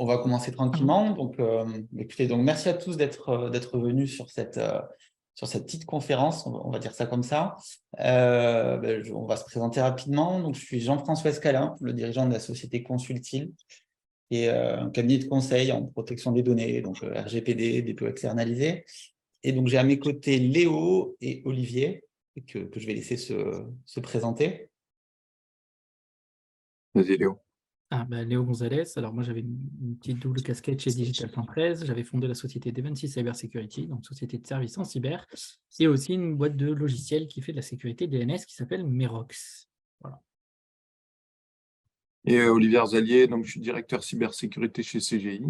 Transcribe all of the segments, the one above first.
va commencer tranquillement. Donc, écoutez, donc merci à tous d'être venus sur cette petite conférence, on va dire ça comme ça. On va se présenter rapidement. Donc, je suis Jean-François Escalin, le dirigeant de la société Consultil, qui est un cabinet de conseil en protection des données, donc RGPD, dépôt externalisé. Et donc, j'ai à mes côtés Léo et Olivier, que je vais laisser se présenter. Vas-y, Léo. Léo Gonzalez. Alors moi j'avais une petite double casquette chez Digital 113. J'avais fondé la société Devancy Cyber Security, donc société de services en cyber, et aussi une boîte de logiciels qui fait de la sécurité DNS qui s'appelle Merox. Voilà. Et Olivier Arzalier, donc je suis directeur cybersécurité chez CGI.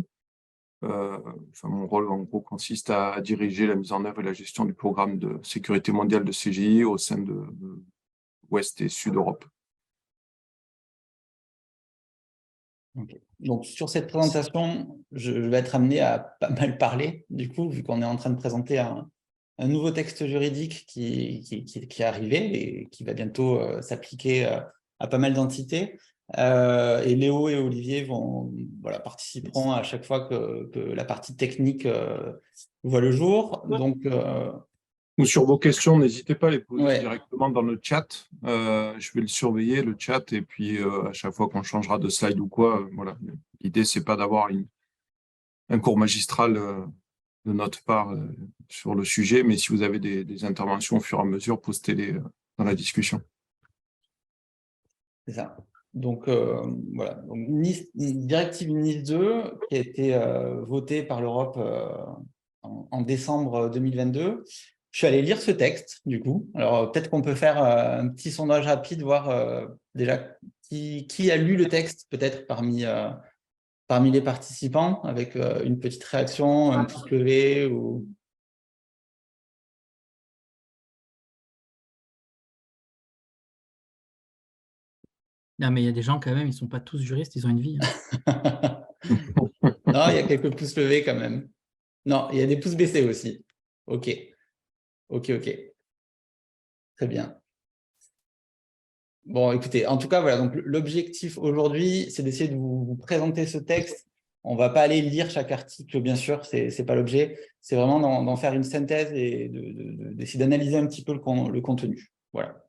Mon rôle en gros consiste à diriger la mise en œuvre et la gestion du programme de sécurité mondiale de CGI au sein de Ouest et Sud Europe. Okay. Donc, sur cette présentation, je vais être amené à pas mal parler, du coup, vu qu'on est en train de présenter un nouveau texte juridique qui est arrivé et qui va bientôt s'appliquer à pas mal d'entités. Et Léo et Olivier participeront à chaque fois que la partie technique voit le jour. Donc, ou sur vos questions, n'hésitez pas à les poser directement dans le chat. Je vais le surveiller, le chat, et puis à chaque fois qu'on changera de slide ou quoi, voilà. L'idée, c'est pas d'avoir un cours magistral de notre part sur le sujet, mais si vous avez des interventions au fur et à mesure, postez-les dans la discussion. C'est ça. Donc, voilà. Donc, directive NIS 2 qui a été votée par l'Europe en décembre 2022. Je suis allé lire ce texte, du coup. Alors, peut-être qu'on peut faire un petit sondage rapide, voir déjà qui a lu le texte, peut-être parmi les participants, avec une petite réaction, un pouce levé ou… Non, mais il y a des gens quand même, ils ne sont pas tous juristes, ils ont une vie. Non, il y a quelques pouces levés quand même. Non, il y a des pouces baissés aussi. Ok. Très bien. Bon, écoutez, en tout cas, voilà. Donc, l'objectif aujourd'hui, c'est d'essayer de vous présenter ce texte. On ne va pas aller lire chaque article, bien sûr, ce n'est pas l'objet. C'est vraiment d'en faire une synthèse et d'essayer d'analyser un petit peu le contenu. Voilà.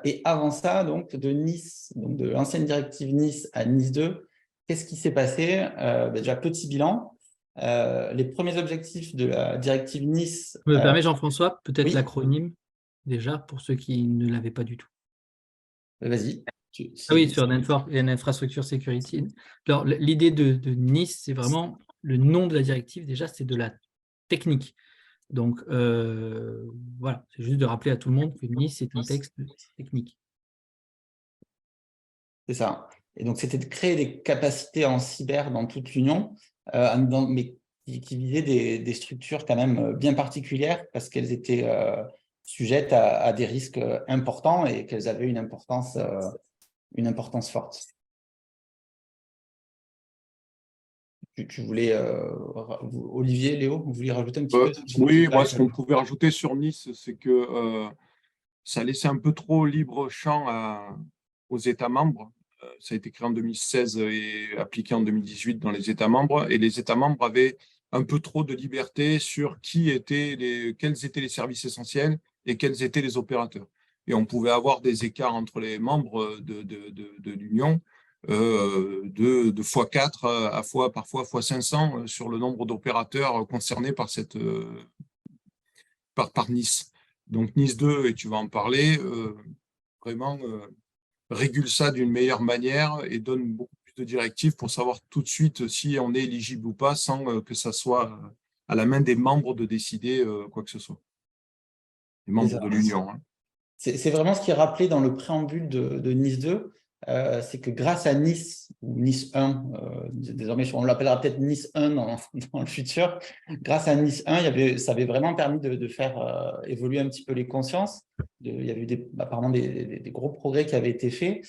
Et avant ça, donc, de Nice, donc de l'ancienne directive Nice à Nice 2, qu'est-ce qui s'est passé? Déjà, petit bilan. Les premiers objectifs de la directive Nice… Je me permets, Jean-François, peut-être oui. l'acronyme, déjà, pour ceux qui ne l'avaient pas du tout. Vas-y. Oui, sur l'infrastructure security. Alors, l'idée de Nice, c'est vraiment le nom de la directive, déjà, c'est de la technique. Donc, voilà, c'est juste de rappeler à tout le monde que Nice, c'est un texte technique. C'est ça. Et donc, c'était de créer des capacités en cyber dans toute l'Union, mais qui visaient des structures quand même bien particulières parce qu'elles étaient sujettes à des risques importants et qu'elles avaient une importance forte. Tu voulais, Olivier, Léo, vous vouliez rajouter un petit peu? Oui, moi, ce qu'on pouvait rajouter sur Nice, c'est que ça laissait un peu trop libre champ aux États membres. Ça a été créé en 2016 et appliqué en 2018 dans les États membres. Et les États membres avaient un peu trop de liberté sur quels étaient les services essentiels et quels étaient les opérateurs. Et on pouvait avoir des écarts entre les membres de l'Union de x4 parfois x500 sur le nombre d'opérateurs concernés par Nice. Donc Nice 2, et tu vas en parler, vraiment régule ça d'une meilleure manière et donne beaucoup plus de directives pour savoir tout de suite si on est éligible ou pas sans que ça soit à la main des membres de décider quoi que ce soit. Les membres de l'Union. Hein. C'est vraiment ce qui est rappelé dans le préambule de Nice 2. C'est que grâce à Nice, ou Nice 1, désormais on l'appellera peut-être Nice 1 dans le futur, grâce à Nice 1, ça avait vraiment permis de faire évoluer un petit peu les consciences. Il y avait eu apparemment des gros progrès qui avaient été faits.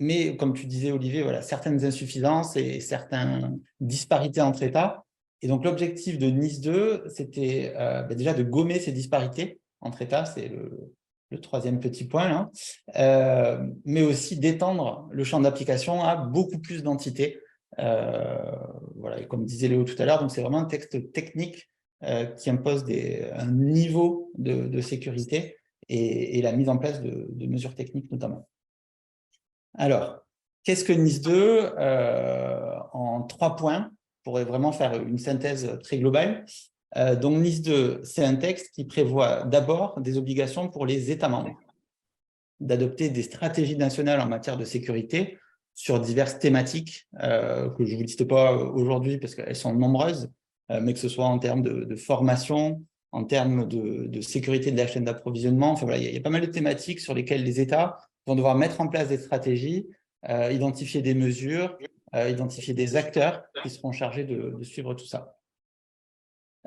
Mais comme tu disais, Olivier, voilà, certaines insuffisances et certaines disparités entre États. Et donc, l'objectif de Nice 2, c'était déjà de gommer ces disparités entre États. C'est le troisième petit point, là, mais aussi d'étendre le champ d'application à beaucoup plus d'entités. Voilà, et comme disait Léo tout à l'heure, donc c'est vraiment un texte technique qui impose un niveau de sécurité et la mise en place de mesures techniques notamment. Alors, qu'est-ce que NIS2 en 3 points, pour vraiment faire une synthèse très globale. Donc, NIS2, c'est un texte qui prévoit d'abord des obligations pour les États membres d'adopter des stratégies nationales en matière de sécurité sur diverses thématiques que je ne vous liste pas aujourd'hui parce qu'elles sont nombreuses, mais que ce soit en termes de formation, en termes de sécurité de la chaîne d'approvisionnement. Enfin, voilà, il y a pas mal de thématiques sur lesquelles les États vont devoir mettre en place des stratégies, identifier des mesures, identifier des acteurs qui seront chargés de suivre tout ça.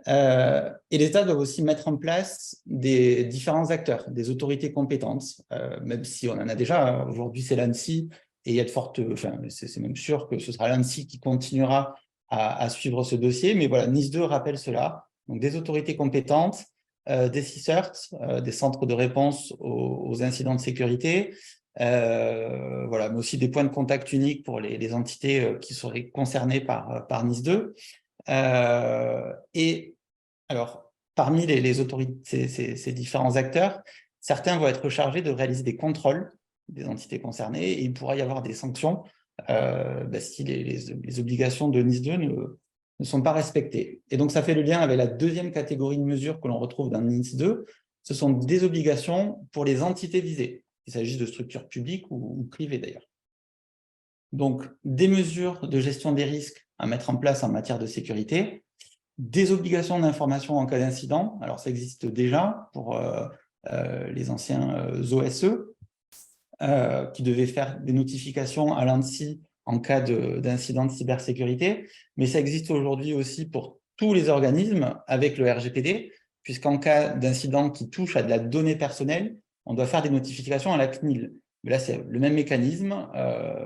Et les États doivent aussi mettre en place des différents acteurs, des autorités compétentes, même si on en a déjà. Aujourd'hui, c'est l'ANSSI, et il y a de fortes, enfin, c'est même sûr que ce sera l'ANSSI qui continuera à suivre ce dossier. Mais voilà, NIS2 rappelle cela. Donc, des autorités compétentes, des CSIRT, des centres de réponse aux incidents de sécurité, voilà, mais aussi des points de contact uniques pour les entités qui seraient concernées par NIS2. Et alors, parmi les autorités, ces différents acteurs, certains vont être chargés de réaliser des contrôles des entités concernées et il pourra y avoir des sanctions si les obligations de NIS2 ne sont pas respectées. Et donc, ça fait le lien avec la deuxième catégorie de mesures que l'on retrouve dans NIS2. Ce sont des obligations pour les entités visées, qu'il s'agisse de structures publiques ou privées d'ailleurs. Donc, des mesures de gestion des risques à mettre en place en matière de sécurité, des obligations d'information en cas d'incident. Alors, ça existe déjà pour les anciens OSE, qui devaient faire des notifications à l'ANSSI en cas d'incident de cybersécurité, mais ça existe aujourd'hui aussi pour tous les organismes avec le RGPD, puisqu'en cas d'incident qui touche à de la donnée personnelle, on doit faire des notifications à la CNIL. Mais là, c'est le même mécanisme,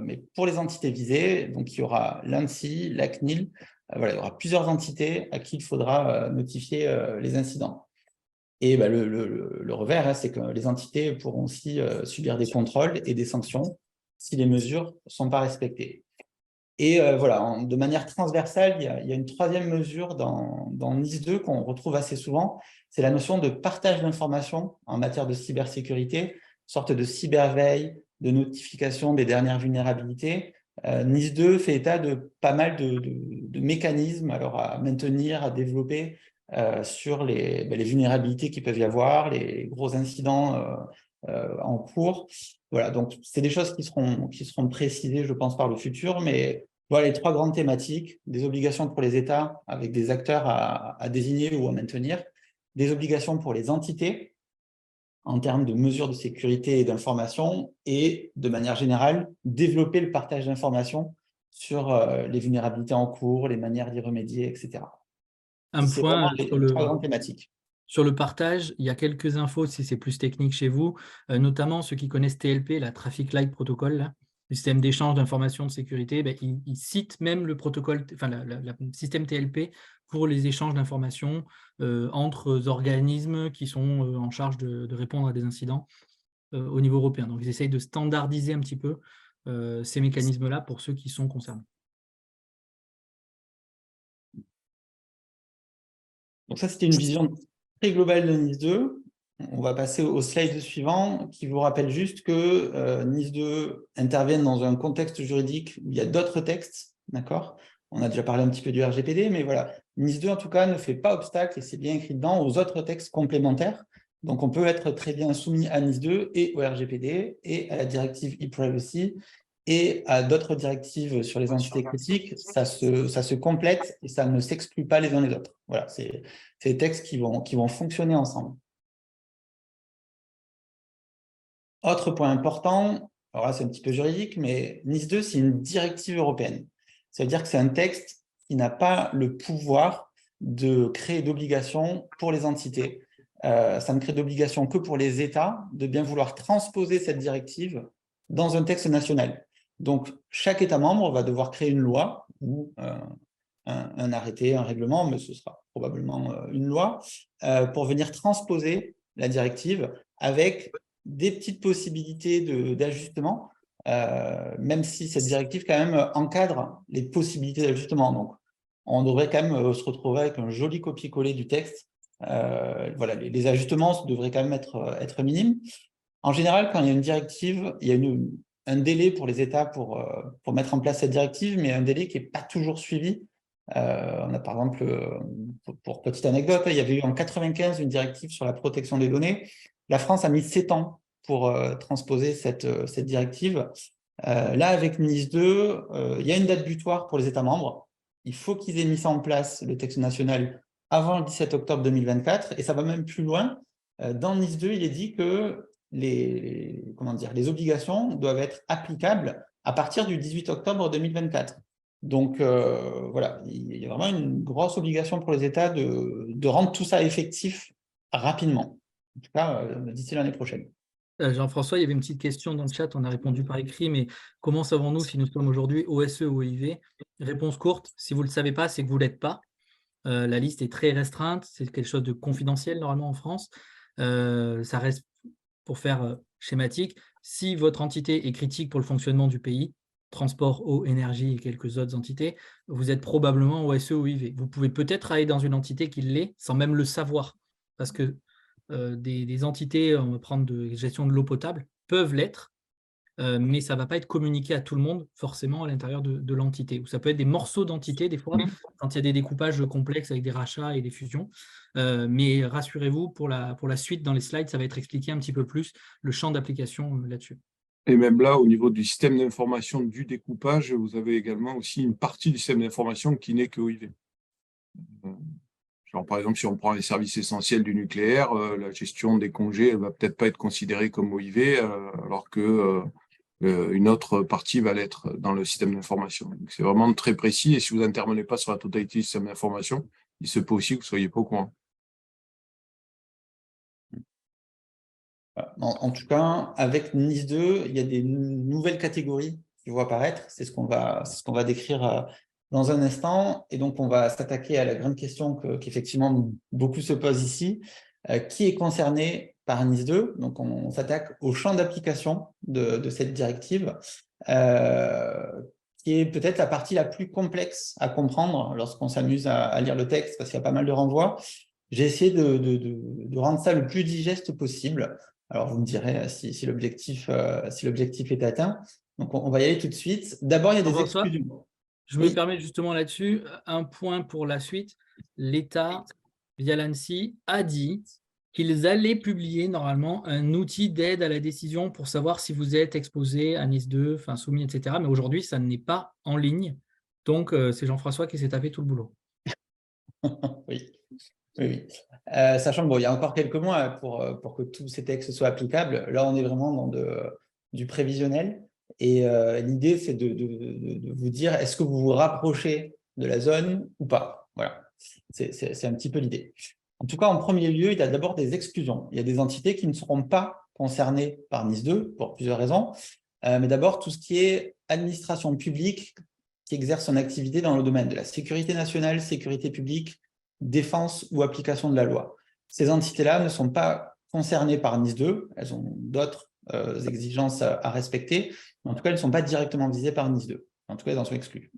mais pour les entités visées, donc il y aura l'ANSSI, la CNIL, voilà, il y aura plusieurs entités à qui il faudra notifier les incidents. Et le revers, c'est que les entités pourront aussi subir des contrôles et des sanctions si les mesures ne sont pas respectées. Et voilà, de manière transversale, il y a une troisième mesure dans NIS2 qu'on retrouve assez souvent, c'est la notion de partage d'informations en matière de cybersécurité, sorte de cyberveille, de notification des dernières vulnérabilités. NIS2 fait état de pas mal de mécanismes alors à maintenir, à développer sur les vulnérabilités qui peuvent y avoir, les gros incidents en cours. Voilà, donc c'est des choses qui seront précisées, je pense, par le futur, mais voilà les 3 grandes thématiques, des obligations pour les États avec des acteurs à désigner ou à maintenir, des obligations pour les entités en termes de mesures de sécurité et d'information, et de manière générale, développer le partage d'informations sur les vulnérabilités en cours, les manières d'y remédier, etc. Un C'est point vraiment les 3 grandes thématiques. sur le partage, il y a quelques infos si c'est plus technique chez vous, notamment ceux qui connaissent TLP, la Traffic Light Protocol, là, le système d'échange d'informations de sécurité, il cite même le protocole, enfin le système TLP pour les échanges d'informations entre organismes qui sont en charge de répondre à des incidents au niveau européen. Donc, ils essayent de standardiser un petit peu ces mécanismes-là pour ceux qui sont concernés. Donc ça, c'était une vision très globale de NIS2. On va passer au slide suivant qui vous rappelle juste que NIS2 intervient dans un contexte juridique où il y a d'autres textes, d'accord? On a déjà parlé un petit peu du RGPD, mais voilà, NIS2 en tout cas ne fait pas obstacle, et c'est bien écrit dedans, aux autres textes complémentaires. Donc on peut être très bien soumis à NIS2 et au RGPD et à la directive e-privacy et à d'autres directives sur les entités critiques. Ça se complète et ça ne s'exclut pas les uns les autres. Voilà, c'est des textes qui vont fonctionner ensemble. Autre point important, alors là c'est un petit peu juridique, mais NIS2 c'est une directive européenne. Ça veut dire que c'est un texte qui n'a pas le pouvoir de créer d'obligations pour les entités. Ça ne crée d'obligations que pour les États de bien vouloir transposer cette directive dans un texte national. Donc chaque État membre va devoir créer une loi ou un arrêté, un règlement, mais ce sera probablement une loi, pour venir transposer la directive avec des petites possibilités d'ajustement, même si cette directive quand même encadre les possibilités d'ajustement. Donc, on devrait quand même se retrouver avec un joli copier-coller du texte. Voilà, les ajustements devraient quand même être minimes. En général, quand il y a une directive, il y a un délai pour les États pour mettre en place cette directive, mais un délai qui n'est pas toujours suivi. On a par exemple, pour petite anecdote, il y avait eu en 1995 une directive sur la protection des données. La France a mis 7 ans pour transposer cette directive. Là, avec NIS 2, il y a une date butoir pour les États membres. Il faut qu'ils aient mis ça en place, le texte national, avant le 17 octobre 2024, et ça va même plus loin. Dans NIS 2, il est dit que les obligations doivent être applicables à partir du 18 octobre 2024. Donc, voilà, il y a vraiment une grosse obligation pour les États de rendre tout ça effectif rapidement. En tout cas, d'ici l'année prochaine. Jean-François, il y avait une petite question dans le chat, on a répondu par écrit, mais comment savons-nous si nous sommes aujourd'hui OSE ou OIV? Réponse courte, si vous ne le savez pas, c'est que vous ne l'êtes pas. La liste est très restreinte, c'est quelque chose de confidentiel normalement en France. Ça reste, pour faire schématique, si votre entité est critique pour le fonctionnement du pays, transport, eau, énergie et quelques autres entités, vous êtes probablement OSE ou OIV. Vous pouvez peut-être travailler dans une entité qui l'est sans même le savoir, parce que des entités, on va prendre de gestion de l'eau potable, peuvent l'être, mais ça ne va pas être communiqué à tout le monde forcément à l'intérieur de l'entité. Ou ça peut être des morceaux d'entités des fois, quand il y a des découpages complexes avec des rachats et des fusions. Mais rassurez-vous, pour la suite dans les slides, ça va être expliqué un petit peu plus le champ d'application là-dessus. Et même là, au niveau du système d'information du découpage, vous avez également aussi une partie du système d'information qui n'est que OIV. Genre, par exemple, si on prend les services essentiels du nucléaire, la gestion des congés, elle va peut-être pas être considérée comme OIV, alors que une autre partie va l'être dans le système d'information. C'est vraiment très précis, et si vous n'intervenez pas sur la totalité du système d'information, il se peut aussi que vous ne soyez pas au courant. En tout cas, avec NIS 2, il y a des nouvelles catégories qui vont apparaître. C'est ce qu'on va décrire dans un instant. Et donc, on va s'attaquer à la grande question qu'effectivement beaucoup se posent ici. Qui est concerné par NIS 2? Donc, on s'attaque au champ d'application de cette directive, qui est peut-être la partie la plus complexe à comprendre lorsqu'on s'amuse à lire le texte, parce qu'il y a pas mal de renvois. J'ai essayé de rendre ça le plus digeste possible. Alors, vous me direz si l'objectif est atteint. Donc, on va y aller tout de suite. D'abord, il y a des exclusions. Je me permets justement là-dessus, un point pour la suite. L'État, via l'ANSSI, a dit qu'ils allaient publier normalement un outil d'aide à la décision pour savoir si vous êtes exposé à NIS 2, enfin soumis, etc. Mais aujourd'hui, ça n'est pas en ligne. Donc, c'est Jean-François qui s'est tapé tout le boulot. Oui. Sachant qu'il y a encore quelques mois pour que tous ces textes soient applicables. Là, on est vraiment dans du prévisionnel. Et l'idée, c'est de vous dire, est-ce que vous vous rapprochez de la zone ou pas? Voilà, c'est un petit peu l'idée. En tout cas, en premier lieu, il y a d'abord des exclusions. Il y a des entités qui ne seront pas concernées par NIS 2 pour plusieurs raisons. Mais d'abord, tout ce qui est administration publique qui exerce son activité dans le domaine de la sécurité nationale, sécurité publique, défense ou application de la loi. Ces entités-là ne sont pas concernées par NIS 2, elles ont d'autres exigences à respecter, mais en tout cas, elles ne sont pas directement visées par NIS 2. En tout cas, elles en sont exclues.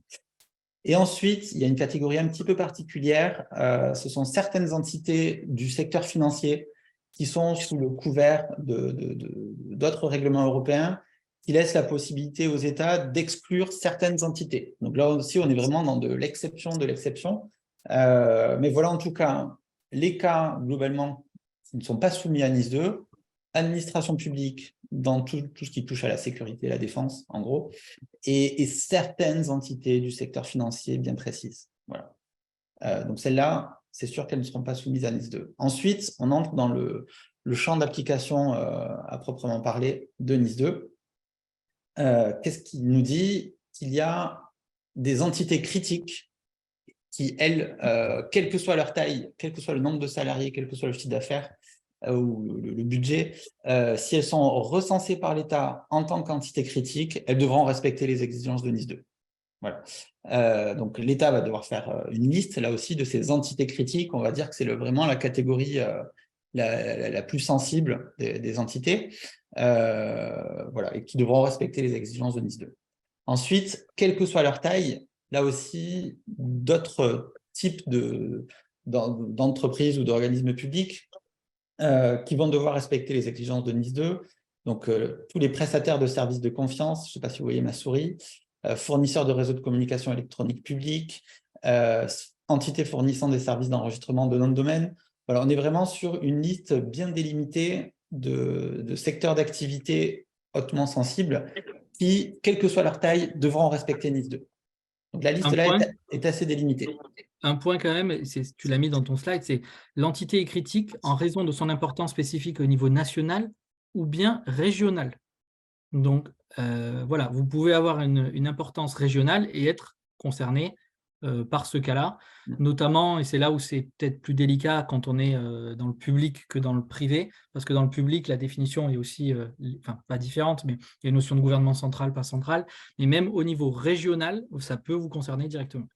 Et ensuite, il y a une catégorie un petit peu particulière, ce sont certaines entités du secteur financier qui sont sous le couvert d'autres règlements européens qui laissent la possibilité aux États d'exclure certaines entités. Donc là aussi, on est vraiment dans de l'exception de l'exception. Mais voilà, en tout cas, les cas, globalement, qui ne sont pas soumis à NIS 2, administration publique dans tout ce qui touche à la sécurité et la défense, en gros, et certaines entités du secteur financier bien précises. Voilà. Donc celles-là, c'est sûr qu'elles ne seront pas soumises à NIS 2. Ensuite, on entre dans le champ d'application à proprement parler de NIS 2. Qu'est-ce qu'il nous dit? Qu'il y a des entités critiques qui, elles, quelle que soit leur taille, quel que soit le nombre de salariés, quel que soit le chiffre d'affaires ou le budget, si elles sont recensées par l'État en tant qu'entité critique, elles devront respecter les exigences de NIS 2. Voilà. Donc l'État va devoir faire une liste, là aussi, de ces entités critiques. On va dire que c'est vraiment la catégorie la plus sensible des entités, voilà, et qui devront respecter les exigences de NIS 2. Ensuite, quelle que soit leur taille, là aussi, d'autres types d'entreprises ou d'organismes publics qui vont devoir respecter les exigences de NIS 2. Donc, tous les prestataires de services de confiance, je ne sais pas si vous voyez ma souris, fournisseurs de réseaux de communication électronique publics, entités fournissant des services d'enregistrement de nom de domaine. Voilà, on est vraiment sur une liste bien délimitée de secteurs d'activité hautement sensibles qui, quelle que soit leur taille, devront respecter NIS 2. Donc, la liste là est assez délimitée. Un point quand même, tu l'as mis dans ton slide, c'est l'entité est critique en raison de son importance spécifique au niveau national ou bien régional. Donc, voilà, vous pouvez avoir une importance régionale et être concerné par ce cas-là, notamment, et c'est là où c'est peut-être plus délicat quand on est dans le public que dans le privé, parce que dans le public, la définition est aussi, enfin, pas différente, mais il y a une notion de gouvernement central, pas central, mais même au niveau régional, ça peut vous concerner directement.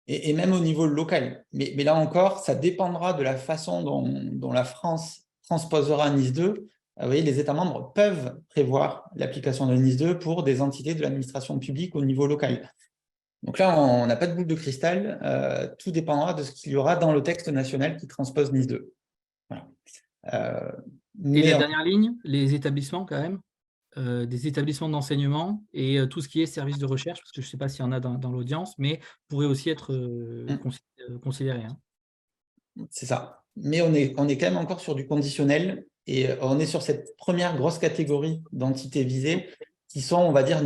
Et même au niveau local. Mais là encore, ça dépendra de la façon dont la France transposera NIS 2. Vous voyez, les États membres peuvent prévoir l'application de NIS 2 pour des entités de l'administration publique au niveau local. Donc là, on n'a pas de boule de cristal. Tout dépendra de ce qu'il y aura dans le texte national qui transpose NIS 2. Voilà. Et la dernière ligne, les établissements quand même, des établissements d'enseignement et tout ce qui est service de recherche, parce que je ne sais pas s'il y en a dans l'audience, mais pourrait aussi être considéré. Hein. C'est ça. Mais on est quand même encore sur du conditionnel et on est sur cette première grosse catégorie d'entités visées qui sont, on va dire,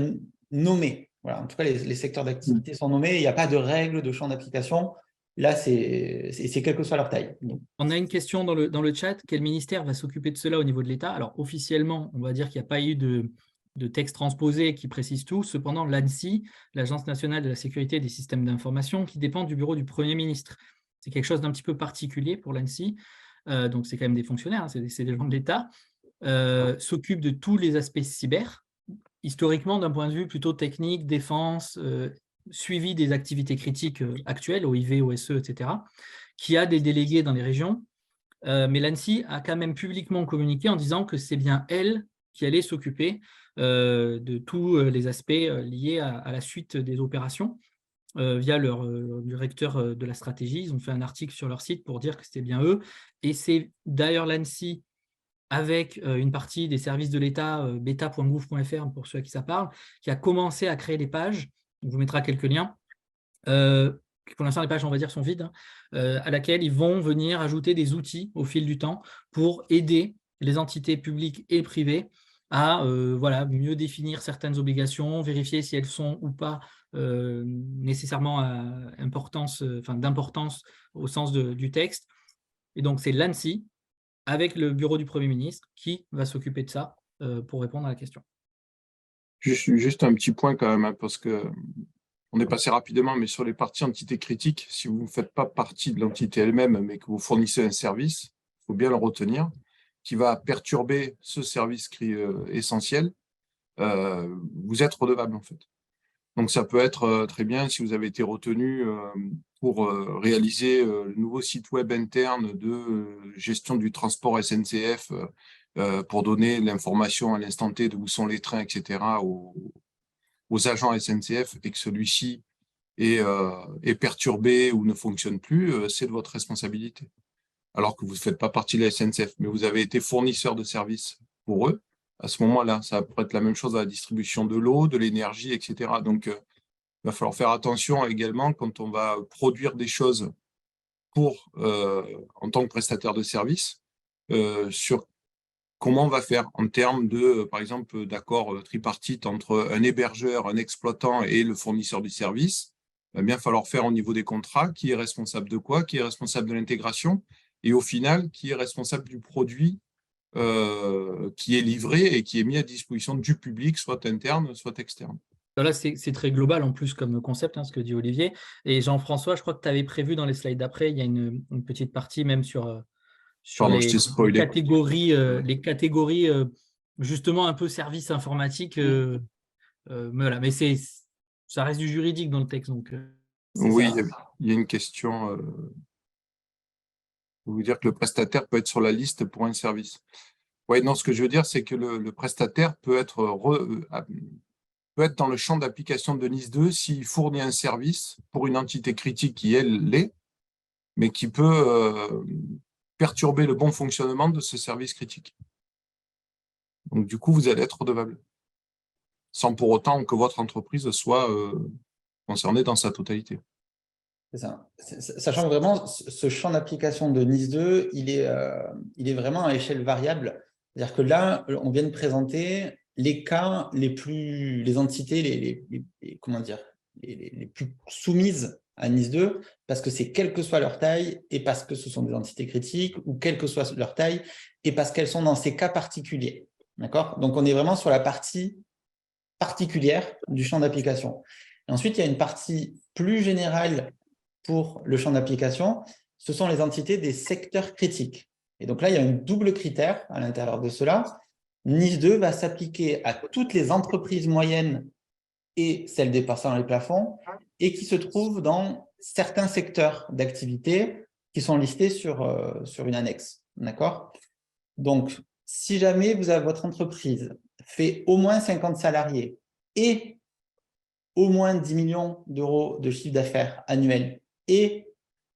nommées. Voilà. En tout cas, les secteurs d'activité sont nommés. Il n'y a pas de règles de champ d'application. Là, c'est quelle que soit leur taille. Donc, on a une question dans le chat. Quel ministère va s'occuper de cela au niveau de l'État? Alors, officiellement, on va dire qu'il n'y a pas eu de texte transposé qui précise tout. Cependant, l'ANSSI, l'Agence nationale de la sécurité des systèmes d'information, qui dépend du bureau du Premier ministre. C'est quelque chose d'un petit peu particulier pour l'ANSSI. Donc, c'est quand même des fonctionnaires, hein, c'est des gens de l'État. S'occupe de tous les aspects cyber, historiquement d'un point de vue plutôt technique, défense, suivi des activités critiques actuelles, OIV, OSE, etc., qui a des délégués dans les régions. Mais l'ANSSI a quand même publiquement communiqué en disant que c'est bien elle qui allait s'occuper de tous les aspects liés à la suite des opérations. Via leur directeur de la stratégie, ils ont fait un article sur leur site pour dire que c'était bien eux. Et c'est d'ailleurs l'ANSSI, avec une partie des services de l'État, beta.gouv.fr pour ceux à qui ça parle, qui a commencé à créer des pages, on vous mettra quelques liens, pour l'instant les pages on va dire sont vides, à laquelle ils vont venir ajouter des outils au fil du temps pour aider les entités publiques et privées à voilà, mieux définir certaines obligations, vérifier si elles sont ou pas nécessairement d'importance au sens du texte. Et donc c'est l'ANSSI, avec le bureau du Premier ministre, qui va s'occuper de ça pour répondre à la question. Juste un petit point quand même, hein, parce que on est passé rapidement, mais sur les parties entités critiques, si vous ne faites pas partie de l'entité elle-même, mais que vous fournissez un service, il faut bien le retenir, qui va perturber ce service essentiel, vous êtes redevable en fait. Donc ça peut être très bien si vous avez été retenu pour réaliser le nouveau site web interne de gestion du transport SNCF pour donner l'information à l'instant T de où sont les trains, etc. aux agents SNCF et que celui-ci est perturbé ou ne fonctionne plus, c'est de votre responsabilité. Alors que vous ne faites pas partie de la SNCF, mais vous avez été fournisseur de services pour eux. À ce moment-là, ça pourrait être la même chose à la distribution de l'eau, de l'énergie, etc. Donc, il va falloir faire attention également quand on va produire des choses en tant que prestataire de services sur comment on va faire en termes de, par exemple, d'accord tripartite entre un hébergeur, un exploitant et le fournisseur du service. Il va bien falloir faire au niveau des contrats qui est responsable de quoi, qui est responsable de l'intégration et au final, qui est responsable du produit qui est livré et qui est mis à disposition du public, soit interne, soit externe. Là, c'est très global en plus comme concept, hein, ce que dit Olivier. Et Jean-François, je crois que tu avais prévu dans les slides d'après, il y a une petite partie même sur les catégories justement un peu services informatiques. Voilà. Mais ça reste du juridique dans le texte. Donc, oui, il y a une question. Vous dire que le prestataire peut être sur la liste pour un service. Oui, non, ce que je veux dire, c'est que le prestataire peut être, peut être dans le champ d'application de NIS 2 s'il fournit un service pour une entité critique qui, elle, l'est, mais qui peut perturber le bon fonctionnement de ce service critique. Donc, du coup, vous allez être redevable, sans pour autant que votre entreprise soit concernée dans sa totalité. C'est ça. Sachant que vraiment, ce champ d'application de NIS 2, il est vraiment à échelle variable. C'est-à-dire que là, on vient de présenter les cas les entités comment dire, les plus soumises à NIS 2, parce que c'est quelle que soit leur taille, et parce que ce sont des entités critiques, ou quelle que soit leur taille, et parce qu'elles sont dans ces cas particuliers. D'accord? Donc, on est vraiment sur la partie particulière du champ d'application. Ensuite, il y a une partie plus générale pour le champ d'application, ce sont les entités des secteurs critiques. Et donc là, il y a un double critère à l'intérieur de cela. NIS 2 va s'appliquer à toutes les entreprises moyennes et celles dépassant les plafonds et qui se trouvent dans certains secteurs d'activité qui sont listés sur une annexe. D'accord? Donc, si jamais votre entreprise fait au moins 50 salariés et au moins 10 millions d'euros de chiffre d'affaires annuel et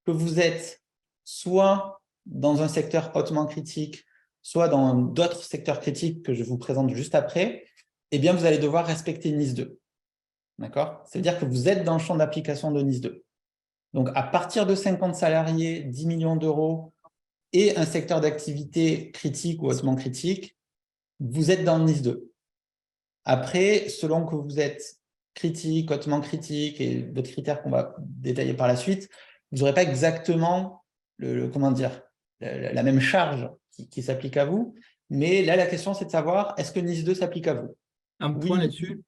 que vous êtes soit dans un secteur hautement critique, soit dans d'autres secteurs critiques que je vous présente juste après, eh bien, vous allez devoir respecter NIS 2. D'accord? Ça veut dire que vous êtes dans le champ d'application de NIS 2. Donc, à partir de 50 salariés, 10 millions d'euros et un secteur d'activité critique ou hautement critique, vous êtes dans le NIS 2. Après, selon que vous êtes critique, hautement critique et d'autres critères qu'on va détailler par la suite, vous n'aurez pas exactement comment dire, la même charge qui s'applique à vous. Mais là, la question, c'est de savoir, est-ce que NIS 2 s'applique à vous? Un point là-dessus,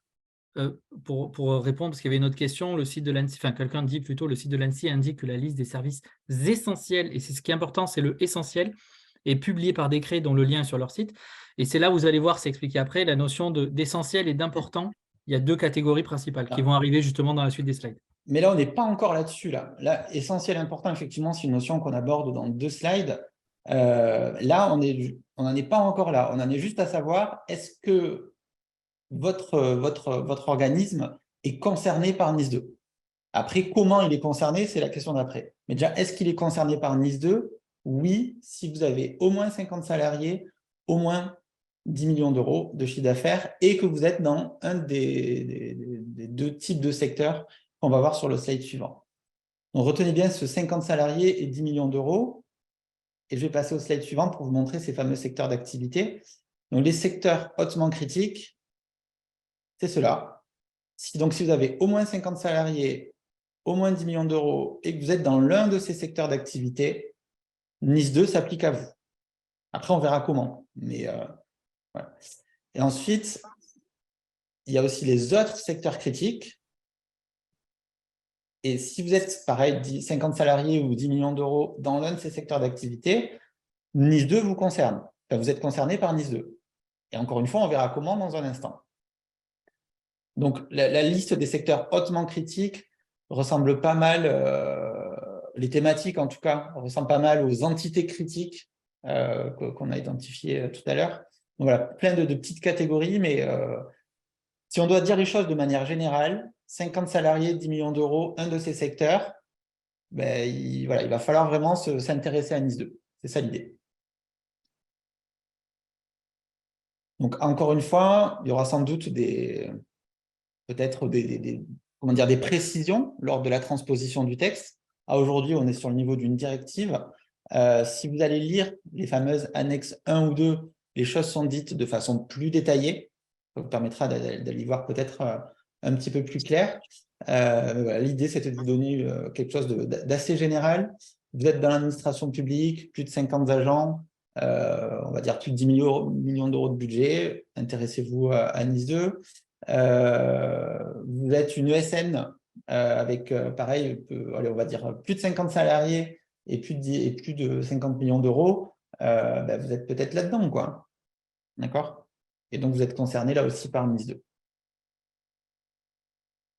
pour répondre, parce qu'il y avait une autre question, le site de l'ANSSI, enfin quelqu'un dit plutôt, le site de l'ANSSI indique que la liste des services essentiels, et c'est ce qui est important, c'est le essentiel, est publiée par décret dont le lien est sur leur site. Et c'est là où vous allez voir, c'est expliqué après, la notion d'essentiel et d'important. Il y a deux catégories principales qui vont arriver justement dans la suite des slides. Mais là, on n'est pas encore là-dessus. Là, essentiel, important, effectivement, c'est une notion qu'on aborde dans 2 slides. Là, on n'en est pas encore là. On en est juste à savoir, est-ce que votre organisme est concerné par NIS 2? Après, comment il est concerné, c'est la question d'après. Mais déjà, est-ce qu'il est concerné par NIS 2? Oui, si vous avez au moins 50 salariés, au moins 10 millions d'euros de chiffre d'affaires et que vous êtes dans un des 2 types de secteurs qu'on va voir sur le slide suivant. Donc, retenez bien ce 50 salariés et 10 millions d'euros. Et je vais passer au slide suivant pour vous montrer ces fameux secteurs d'activité. Donc, les secteurs hautement critiques, c'est cela. Donc, si vous avez au moins 50 salariés, au moins 10 millions d'euros et que vous êtes dans l'un de ces secteurs d'activité, NIS 2 s'applique à vous. Après, on verra comment. Mais voilà. Et ensuite, il y a aussi les autres secteurs critiques. Et si vous êtes, pareil, 50 salariés ou 10 millions d'euros dans l'un de ces secteurs d'activité, NIS 2 vous concerne. Enfin, vous êtes concerné par NIS 2. Et encore une fois, on verra comment dans un instant. Donc, la liste des secteurs hautement critiques ressemble pas mal, les thématiques en tout cas, ressemblent pas mal aux entités critiques qu'on a identifiées tout à l'heure. Donc voilà, plein de petites catégories, mais si on doit dire les choses de manière générale, 50 salariés, 10 millions d'euros, un de ces secteurs, ben, il va falloir vraiment s'intéresser à NIS 2. C'est ça l'idée. Donc, encore une fois, il y aura sans doute peut-être des précisions lors de la transposition du texte. Aujourd'hui, on est sur le niveau d'une directive. Si vous allez lire les fameuses annexes 1 ou 2, les choses sont dites de façon plus détaillée. Ça vous permettra d'aller voir peut-être un petit peu plus clair. Voilà, l'idée, c'était de vous donner quelque chose d'assez général. Vous êtes dans l'administration publique, plus de 50 agents, on va dire plus de 10 millions d'euros de budget. Intéressez-vous à NIS 2. Vous êtes une ESN avec, pareil, allez, on va dire plus de 50 salariés et plus de 50 millions d'euros, ben, vous êtes peut-être là-dedans, quoi. D'accord? Et donc, vous êtes concerné là aussi par NIS 2.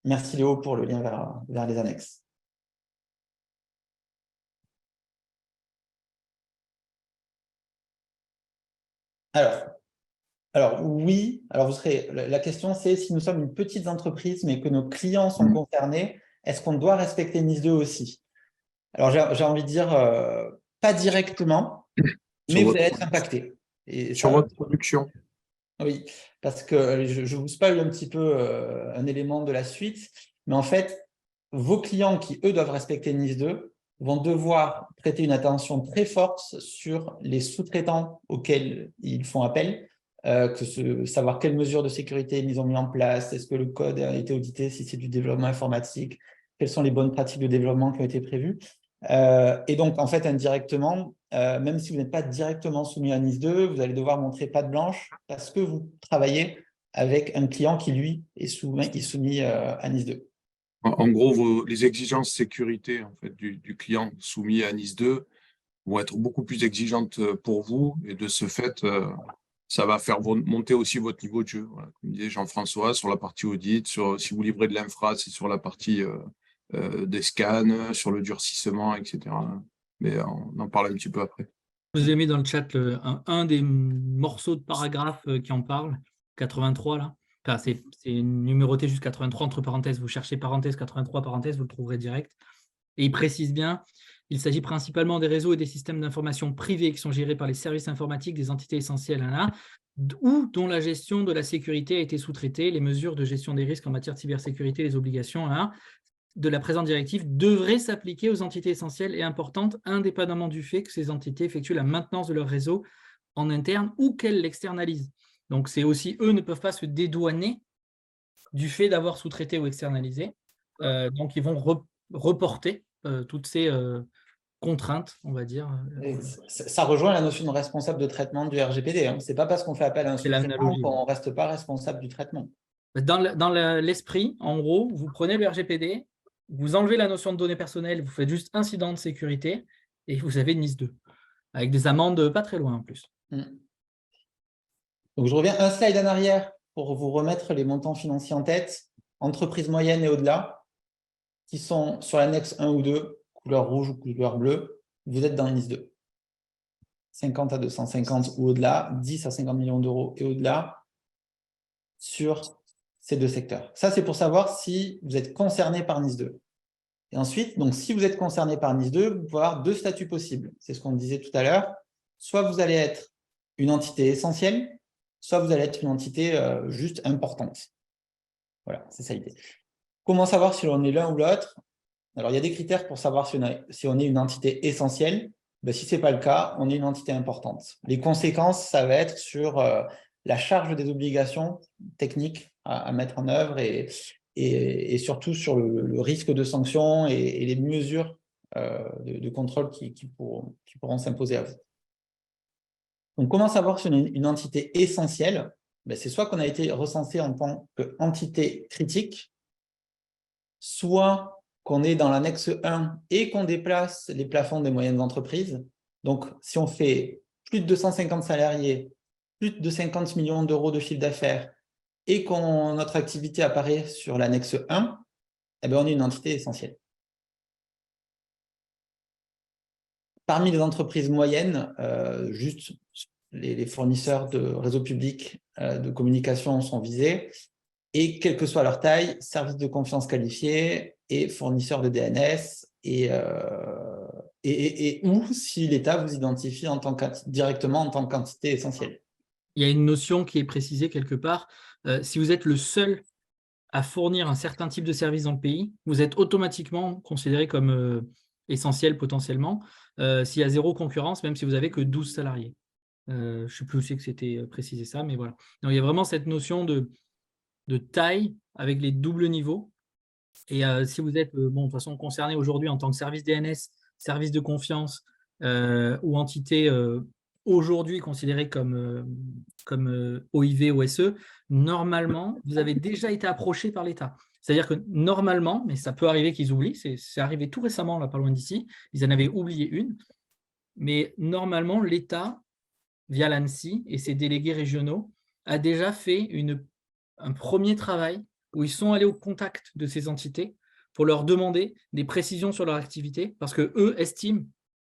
Merci Léo pour le lien vers les annexes. Alors oui, la question c'est si nous sommes une petite entreprise mais que nos clients sont concernés, est-ce qu'on doit respecter NIS 2 aussi? Alors j'ai envie de dire pas directement, mais vous allez être impacté. Et sur ça, votre production. oui, parce que je vous spoil un petit peu un élément de la suite, mais en fait, vos clients qui, eux, doivent respecter NIS 2 vont devoir prêter une attention très forte sur les sous-traitants auxquels ils font appel, savoir quelles mesures de sécurité ils ont mis en place, est-ce que le code a été audité, si c'est du développement informatique, quelles sont les bonnes pratiques de développement qui ont été prévues. Et donc, en fait, indirectement, même si vous n'êtes pas directement soumis à NIS 2, vous allez devoir montrer patte blanche parce que vous travaillez avec un client qui, lui, est soumis à NIS 2. En gros, les exigences sécurité en fait, du client soumis à NIS 2 vont être beaucoup plus exigeantes pour vous et de ce fait, ça va faire monter aussi votre niveau de jeu. Voilà. Comme disait Jean-François, sur la partie audit, si vous livrez de l'infra, c'est sur la partie des scans, sur le durcissement, etc. Mais on en parle un petit peu après. Je vous ai mis dans le chat un des morceaux de paragraphe qui en parle, 83 là. Enfin, c'est numéroté jusqu'à 83, entre parenthèses. Vous cherchez parenthèse 83, parenthèse, vous le trouverez direct. Et il précise bien, il s'agit principalement des réseaux et des systèmes d'information privés qui sont gérés par les services informatiques des entités essentielles ou dont la gestion de la sécurité a été sous-traitée. Les mesures de gestion des risques en matière de cybersécurité, les obligations de la présente directive devraient s'appliquer aux entités essentielles et importantes, indépendamment du fait que ces entités effectuent la maintenance de leur réseau en interne ou qu'elles l'externalisent. Donc, c'est aussi, eux ne peuvent pas se dédouaner du fait d'avoir sous-traité ou externalisé. Donc, ils vont reporter toutes ces contraintes, on va dire. Ça rejoint la notion de responsable de traitement du RGPD. Hein. Ce n'est pas parce qu'on fait appel à un sous-traitant qu'on ne reste pas responsable du traitement. Dans l'esprit, en gros, vous prenez le RGPD, vous enlevez la notion de données personnelles, vous faites juste incident de sécurité et vous avez NIS 2, avec des amendes pas très loin en plus. Donc, je reviens un slide en arrière pour vous remettre les montants financiers en tête, entreprises moyennes et au-delà, qui sont sur l'annexe 1 ou 2, couleur rouge ou couleur bleue, vous êtes dans NIS 2. 50 à 250 ou au-delà, 10 à 50 millions d'euros et au-delà sur ces deux secteurs. Ça, c'est pour savoir si vous êtes concerné par NIS 2. Et ensuite, donc, si vous êtes concerné par NIS 2, vous pouvez avoir deux statuts possibles. C'est ce qu'on disait tout à l'heure. Soit vous allez être une entité essentielle, soit vous allez être une entité juste importante. Voilà, c'est ça l'idée. Comment savoir si on est l'un ou l'autre? Alors, il y a des critères pour savoir si on est une entité essentielle. Ben, si ce n'est pas le cas, on est une entité importante. Les conséquences, ça va être sur la charge des obligations techniques à mettre en œuvre et surtout sur le risque de sanction et les mesures de contrôle qui pourront s'imposer à vous. Donc, comment savoir si on est une entité essentielle? Ben, c'est soit qu'on a été recensé en tant qu'entité critique, soit qu'on est dans l'annexe 1 et qu'on déplace les plafonds des moyennes entreprises. Donc, si on fait plus de 250 salariés, plus de 50 millions d'euros de chiffre d'affaires et que notre activité apparaît sur l'annexe 1, eh bien, on est une entité essentielle. Parmi les entreprises moyennes, juste les fournisseurs de réseaux publics de communication sont visés. Et quelle que soit leur taille, services de confiance qualifiés et fournisseurs de DNS ou si l'État vous identifie directement en tant qu'entité essentielle. Il y a une notion qui est précisée quelque part. Si vous êtes le seul à fournir un certain type de service dans le pays, vous êtes automatiquement considéré comme essentiel potentiellement s'il y a zéro concurrence, même si vous n'avez que 12 salariés. Je ne sais plus où c'est que c'était précisé ça, mais voilà. Donc, il y a vraiment cette notion de taille avec les doubles niveaux. Et si vous êtes de toute façon concerné aujourd'hui en tant que service DNS, service de confiance ou entité aujourd'hui considérée comme OIV, OSE, normalement, vous avez déjà été approché par l'État. C'est-à-dire que normalement, mais ça peut arriver qu'ils oublient, c'est arrivé tout récemment, là, pas loin d'ici, ils en avaient oublié une, mais normalement, l'État, via l'ANSSI et ses délégués régionaux, a déjà fait un premier travail où ils sont allés au contact de ces entités pour leur demander des précisions sur leur activité, parce qu'eux estiment,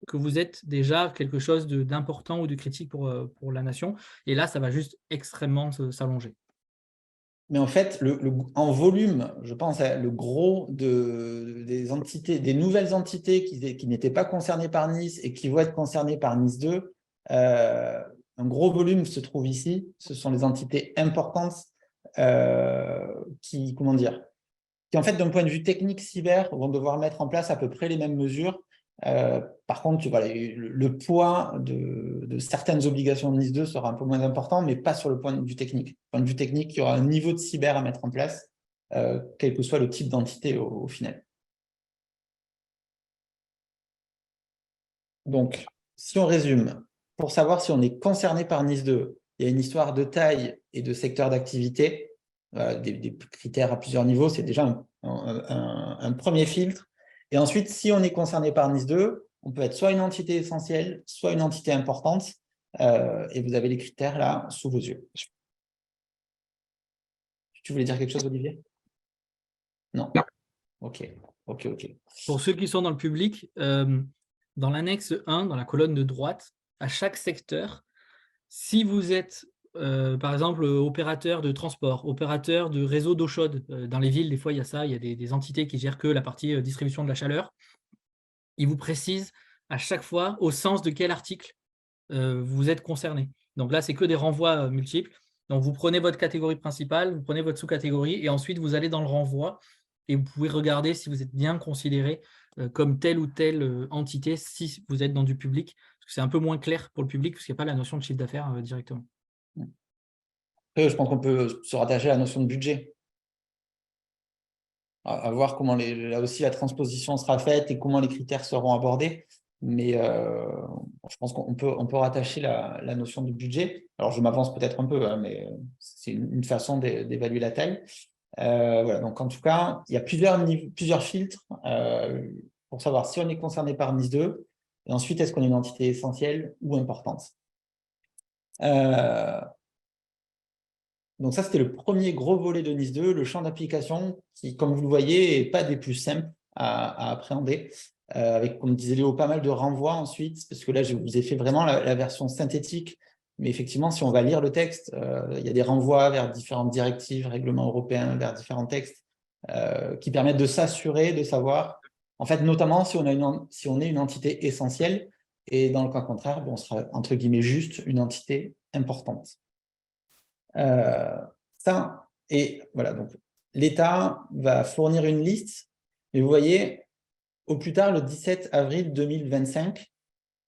que vous êtes déjà quelque chose d'important ou de critique pour la nation. Et là, ça va juste extrêmement s'allonger. Mais en fait, en volume, je pense, le gros des entités, des nouvelles entités qui n'étaient pas concernées par Nice et qui vont être concernées par Nice 2, un gros volume se trouve ici. Ce sont les entités importantes qui, comment dire, qui en fait, d'un point de vue technique cyber, vont devoir mettre en place à peu près les mêmes mesures. Par contre, voilà, le poids de certaines obligations de Nice 2 sera un peu moins important, mais pas sur le point de vue technique. Point de vue technique, il y aura un niveau de cyber à mettre en place, quel que soit le type d'entité au final. Donc, si on résume, pour savoir si on est concerné par Nice 2, il y a une histoire de taille et de secteur d'activité, des critères à plusieurs niveaux, c'est déjà un premier filtre. Et ensuite, si on est concerné par Nice 2, on peut être soit une entité essentielle, soit une entité importante, et vous avez les critères là sous vos yeux. Tu voulais dire quelque chose, Olivier? Non. Non. Ok. Pour ceux qui sont dans le public, dans l'annexe 1, dans la colonne de droite, à chaque secteur, si vous êtes, par exemple, opérateur de transport, opérateur de réseau d'eau chaude, dans les villes, des fois, il y a ça, il y a des entités qui gèrent que la partie distribution de la chaleur, ils vous précisent à chaque fois au sens de quel article vous êtes concerné. Donc là, c'est que des renvois multiples. Donc, vous prenez votre catégorie principale, vous prenez votre sous-catégorie, et ensuite, vous allez dans le renvoi, et vous pouvez regarder si vous êtes bien considéré comme telle ou telle entité, si vous êtes dans du public, parce que c'est un peu moins clair pour le public, parce qu'il n'y a pas la notion de chiffre d'affaires directement. Après, je pense qu'on peut se rattacher à la notion de budget. À voir comment là aussi la transposition sera faite et comment les critères seront abordés. Mais je pense qu'on peut rattacher la notion de budget. Alors, je m'avance peut-être un peu, hein, mais c'est une façon d'évaluer la taille. Voilà, donc en tout cas, il y a plusieurs filtres pour savoir si on est concerné par Nice 2 et ensuite, est-ce qu'on est une entité essentielle ou importante. Donc ça, c'était le premier gros volet de Nice 2, le champ d'application qui, comme vous le voyez, n'est pas des plus simples à appréhender, avec, comme disait Léo, pas mal de renvois ensuite, parce que là, je vous ai fait vraiment la version synthétique, mais effectivement, si on va lire le texte, il y a des renvois vers différentes directives, règlements européens, vers différents textes qui permettent de s'assurer, de savoir, en fait, notamment si on est une entité essentielle, et dans le cas contraire, on sera, entre guillemets, juste une entité importante. Ça, et voilà, donc l'État va fournir une liste, et vous voyez, au plus tard, le 17 avril 2025,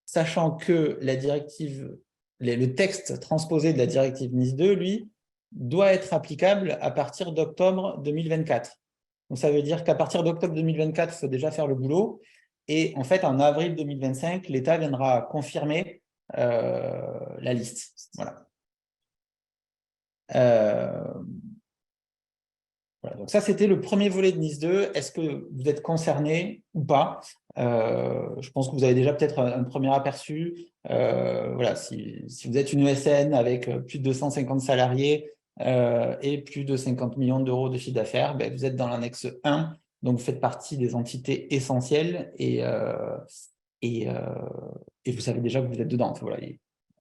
sachant que la directive, le texte transposé de la directive Nice 2, lui, doit être applicable à partir d'octobre 2024. Donc, ça veut dire qu'à partir d'octobre 2024, il faut déjà faire le boulot. Et en fait, en avril 2025, l'État viendra confirmer la liste. Voilà. Voilà, donc ça, c'était le premier volet de Nice 2. Est-ce que vous êtes concerné ou pas? Je pense que vous avez déjà peut-être un premier aperçu. Voilà, si vous êtes une ESN avec plus de 250 salariés et plus de 50 millions d'euros de chiffre d'affaires, ben, vous êtes dans l'annexe 1, donc vous faites partie des entités essentielles et vous savez déjà que vous êtes dedans. Enfin, voilà,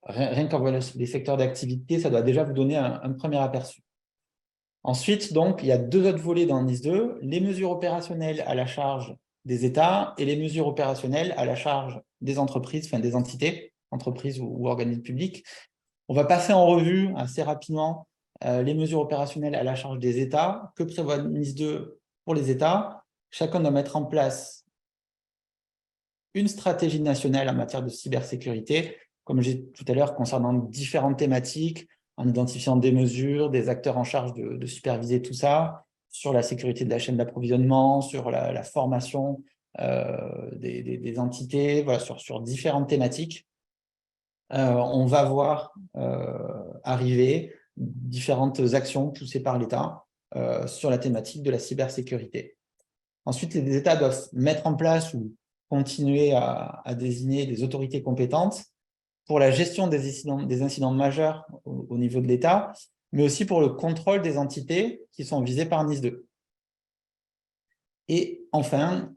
rien qu'en voyant les secteurs d'activité, ça doit déjà vous donner un premier aperçu. Ensuite, donc, il y a deux autres volets dans Nice 2, les mesures opérationnelles à la charge des États et les mesures opérationnelles à la charge des entreprises, enfin des entités, entreprises ou organismes publics. On va passer en revue assez rapidement les mesures opérationnelles à la charge des États. Que prévoit Nice 2 pour les États? Chacun doit mettre en place une stratégie nationale en matière de cybersécurité, comme j'ai dit tout à l'heure, concernant différentes thématiques, en identifiant des mesures, des acteurs en charge de superviser tout ça, sur la sécurité de la chaîne d'approvisionnement, sur la formation des entités, voilà, sur différentes thématiques. On va voir arriver différentes actions poussées par l'État sur la thématique de la cybersécurité. Ensuite, les États doivent mettre en place ou continuer à désigner des autorités compétentes pour la gestion des incidents majeurs au niveau de l'État, mais aussi pour le contrôle des entités qui sont visées par Nice 2. Et enfin,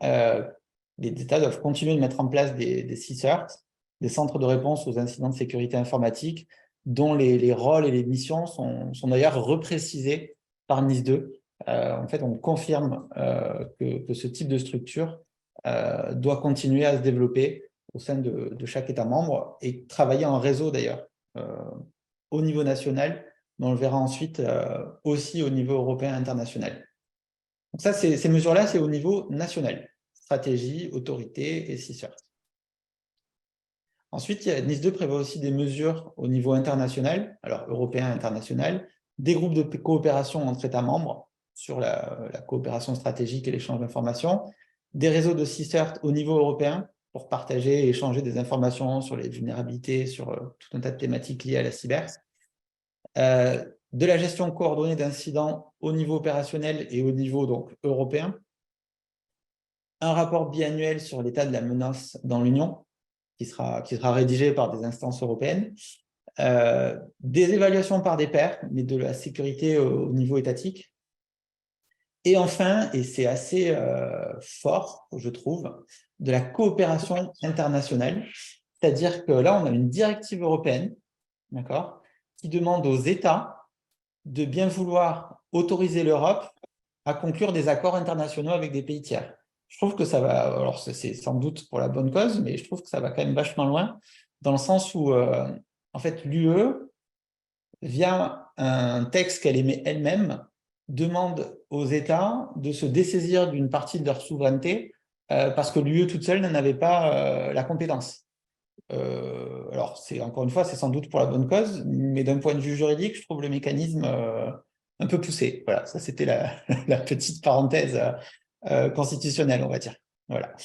les États doivent continuer de mettre en place des CSIRT, des centres de réponse aux incidents de sécurité informatique, dont les rôles et les missions sont d'ailleurs reprécisés par NIS 2. En fait, on confirme que ce type de structure doit continuer à se développer au sein de chaque État membre et travailler en réseau d'ailleurs au niveau national, mais on le verra ensuite aussi au niveau européen et international. Donc ça, ces mesures-là, c'est au niveau national, stratégie, autorité et CSIRT. Ensuite, NIS 2 prévoit aussi des mesures au niveau international, alors européen et international, des groupes de coopération entre États membres sur la coopération stratégique et l'échange d'informations, des réseaux de CSIRT au niveau européen pour partager et échanger des informations sur les vulnérabilités, sur tout un tas de thématiques liées à la cyber, de la gestion coordonnée d'incidents au niveau opérationnel et au niveau donc, européen, un rapport biannuel sur l'état de la menace dans l'Union, qui sera rédigé par des instances européennes, des évaluations par des pairs, mais de la sécurité au niveau étatique. Et enfin, et c'est assez fort, je trouve, de la coopération internationale. C'est-à-dire que là, on a une directive européenne, d'accord, qui demande aux États de bien vouloir autoriser l'Europe à conclure des accords internationaux avec des pays tiers. Je trouve que ça va, alors c'est sans doute pour la bonne cause, mais je trouve que ça va quand même vachement loin, dans le sens où, en fait, l'UE, via un texte qu'elle émet elle-même, demande aux États de se dessaisir d'une partie de leur souveraineté parce que l'UE toute seule n'en avait pas la compétence. Alors, encore une fois, c'est sans doute pour la bonne cause, mais d'un point de vue juridique, je trouve le mécanisme un peu poussé. Voilà, ça c'était la petite parenthèse constitutionnelle, on va dire. Voilà.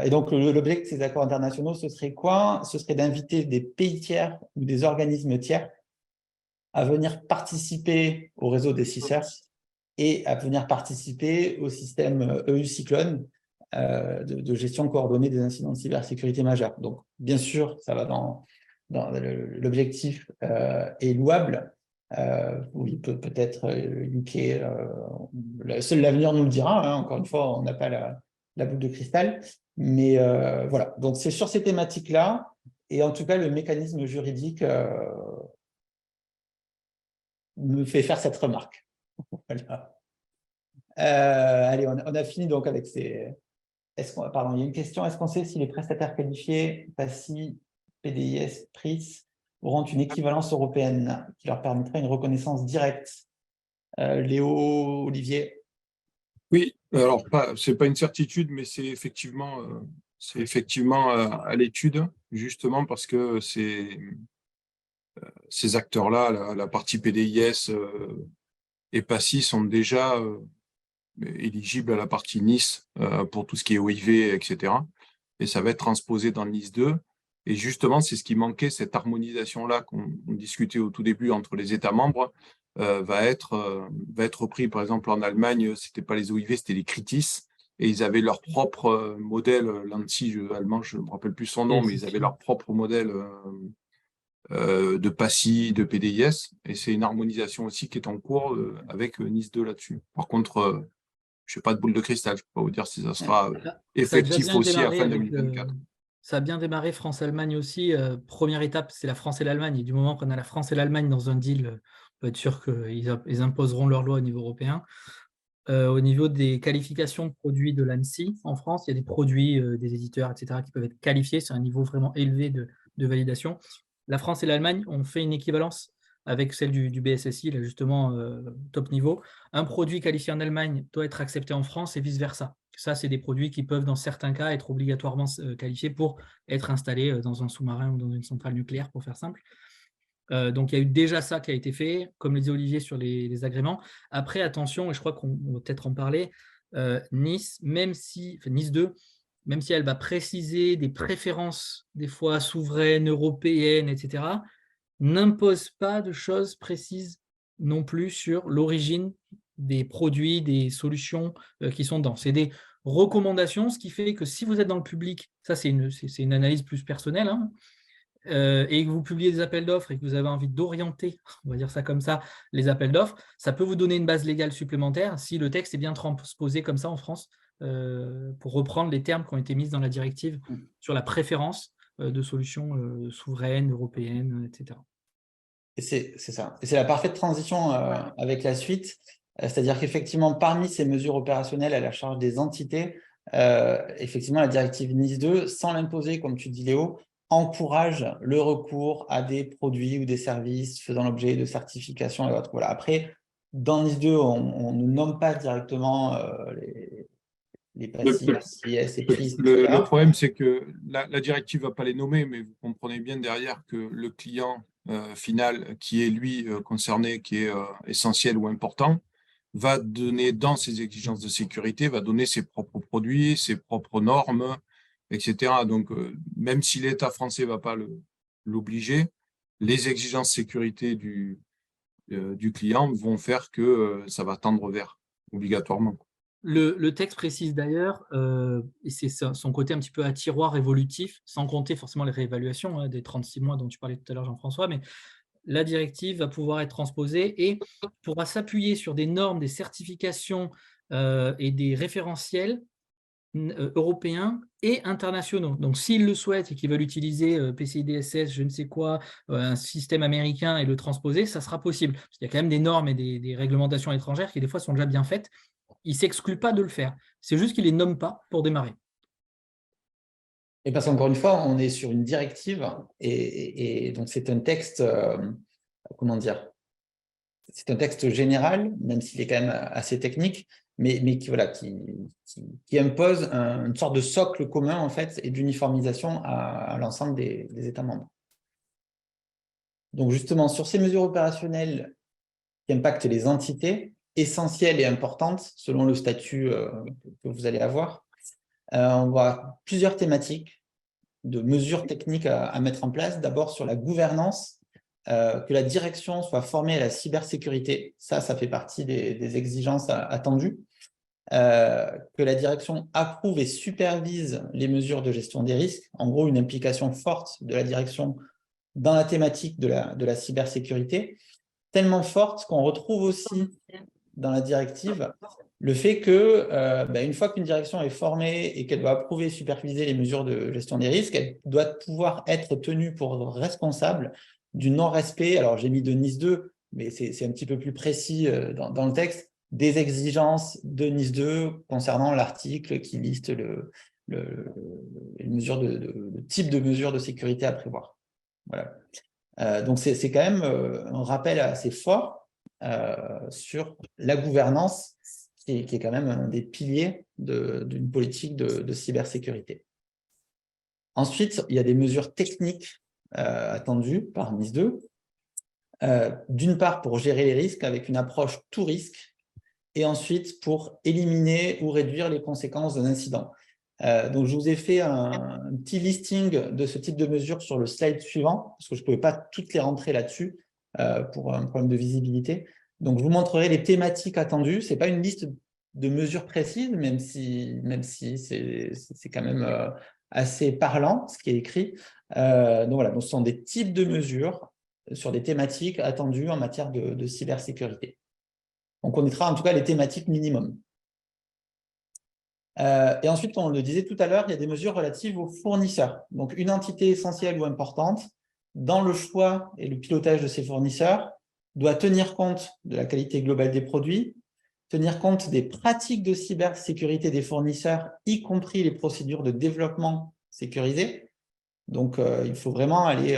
Et donc, l'objet de ces accords internationaux, ce serait quoi? Ce serait d'inviter des pays tiers ou des organismes tiers à venir participer au réseau des CSIRT et à venir participer au système EU Cyclone de gestion coordonnée des incidents de cybersécurité majeurs. Donc, bien sûr, ça va dans l'objectif est louable. Oui, peut-être UK, seul l'avenir nous le dira. Hein, encore une fois, on n'a pas la boule de cristal. Mais voilà, donc c'est sur ces thématiques-là. Et en tout cas, le mécanisme juridique me fait faire cette remarque. Voilà. Allez, on a fini donc avec ces... Pardon, il y a une question. Est-ce qu'on sait si les prestataires qualifiés, PASI, PDIS, PRIS, auront une équivalence européenne qui leur permettrait une reconnaissance directe? Léo, Olivier? Oui, alors c'est pas une certitude, mais c'est effectivement à l'étude, justement parce que ces acteurs-là, la partie PDIS et PASI sont déjà éligibles à la partie NIS pour tout ce qui est OIV, etc. Et ça va être transposé dans le NIS 2. Et justement, c'est ce qui manquait, cette harmonisation-là qu'on discutait au tout début entre les États membres, va être repris. Par exemple, en Allemagne, c'était pas les OIV, c'était les CRITIS. Et ils avaient leur propre modèle, l'ANSSI allemand, je ne me rappelle plus son nom, mais ils avaient leur propre modèle de PASI, de PDIS. Et c'est une harmonisation aussi qui est en cours avec NIS 2 là-dessus. Par contre, je n'ai pas de boule de cristal, je ne peux pas vous dire si ça sera effectif aussi à fin 2024. Ça a bien démarré, France-Allemagne aussi. Première étape, c'est la France et l'Allemagne. Et du moment qu'on a la France et l'Allemagne dans un deal, on peut être sûr qu'ils imposeront leurs lois au niveau européen. Au niveau des qualifications de produits de l'ANSSI, en France, il y a des produits, des éditeurs, etc., qui peuvent être qualifiés. C'est un niveau vraiment élevé de validation. La France et l'Allemagne ont fait une équivalence avec celle du BSSI, là, justement, top niveau. Un produit qualifié en Allemagne doit être accepté en France et vice-versa. Ça, c'est des produits qui peuvent, dans certains cas, être obligatoirement qualifiés pour être installés dans un sous-marin ou dans une centrale nucléaire, pour faire simple. Donc, il y a eu déjà ça qui a été fait, comme le disait Olivier, sur les agréments. Après, attention, et je crois qu'on va peut-être en parler, NIS 2, même si elle va préciser des préférences, des fois souveraines, européennes, etc., n'impose pas de choses précises non plus sur l'origine des produits, des solutions qui sont dedans. C'est des recommandations, ce qui fait que si vous êtes dans le public, ça c'est une analyse plus personnelle, hein, et que vous publiez des appels d'offres et que vous avez envie d'orienter, on va dire ça comme ça, les appels d'offres, ça peut vous donner une base légale supplémentaire si le texte est bien transposé comme ça en France. pour reprendre les termes qui ont été mis dans la directive sur la préférence de solutions souveraines, européennes, etc. Et c'est ça. Et c'est la parfaite transition avec la suite. C'est-à-dire qu'effectivement, parmi ces mesures opérationnelles à la charge des entités, effectivement, la directive NIS 2, sans l'imposer, comme tu dis Léo, encourage le recours à des produits ou des services faisant l'objet de certifications et autres. Voilà. Après, dans NIS 2, on ne nomme pas directement les passifs, IS et PRIS, etc. Le problème, c'est que la directive ne va pas les nommer, mais vous comprenez bien derrière que le client final, qui est lui concerné, qui est essentiel ou important, va donner dans ses exigences de sécurité, va donner ses propres produits, ses propres normes, etc. Donc, même si l'État français ne va pas l'obliger, les exigences de sécurité du client vont faire que ça va tendre vers, obligatoirement. Le texte précise d'ailleurs, et c'est son côté un petit peu à tiroir évolutif, sans compter forcément les réévaluations des 36 mois dont tu parlais tout à l'heure, Jean-François, mais la directive va pouvoir être transposée et pourra s'appuyer sur des normes, des certifications et des référentiels européens et internationaux. Donc, s'ils le souhaitent et qu'ils veulent utiliser PCI DSS, je ne sais quoi, un système américain et le transposer, ça sera possible. Parce qu'il y a quand même des normes et des réglementations étrangères qui, des fois, sont déjà bien faites. Ils ne s'excluent pas de le faire. C'est juste qu'ils ne les nomment pas pour démarrer. Et parce qu'encore une fois, on est sur une directive et donc c'est un texte, comment dire, c'est un texte général, même s'il est quand même assez technique, mais qui impose une sorte de socle commun en fait et d'uniformisation à l'ensemble des États membres. Donc justement, sur ces mesures opérationnelles qui impactent les entités essentielles et importantes selon le statut que vous allez avoir, on voit plusieurs thématiques de mesures techniques à mettre en place. D'abord sur la gouvernance, que la direction soit formée à la cybersécurité. Ça fait partie des exigences attendues. Que la direction approuve et supervise les mesures de gestion des risques. En gros, une implication forte de la direction dans la thématique de la cybersécurité, tellement forte qu'on retrouve aussi dans la directive le fait que, une fois qu'une direction est formée et qu'elle doit approuver et superviser les mesures de gestion des risques, elle doit pouvoir être tenue pour responsable du non-respect. Alors, j'ai mis de NIS 2, mais c'est un petit peu plus précis dans le texte, des exigences de NIS 2 concernant l'article qui liste le type de mesures de sécurité à prévoir. Voilà. Donc, c'est quand même un rappel assez fort sur la gouvernance qui est quand même un des piliers d'une politique de cybersécurité. Ensuite, il y a des mesures techniques attendues par NIS 2. D'une part, pour gérer les risques avec une approche tout risque, et ensuite pour éliminer ou réduire les conséquences d'un incident. Donc, je vous ai fait un petit listing de ce type de mesures sur le slide suivant, parce que je ne pouvais pas toutes les rentrer là-dessus pour un problème de visibilité. Donc, je vous montrerai les thématiques attendues. Ce n'est pas une liste de mesures précises, même si c'est quand même assez parlant, ce qui est écrit. Donc, voilà, donc, ce sont des types de mesures sur des thématiques attendues en matière de cybersécurité. On connaîtra en tout cas les thématiques minimum. Et ensuite, on le disait tout à l'heure, il y a des mesures relatives aux fournisseurs. Donc, une entité essentielle ou importante, dans le choix et le pilotage de ses fournisseurs, doit tenir compte de la qualité globale des produits, tenir compte des pratiques de cybersécurité des fournisseurs, y compris les procédures de développement sécurisé. Donc, il faut vraiment aller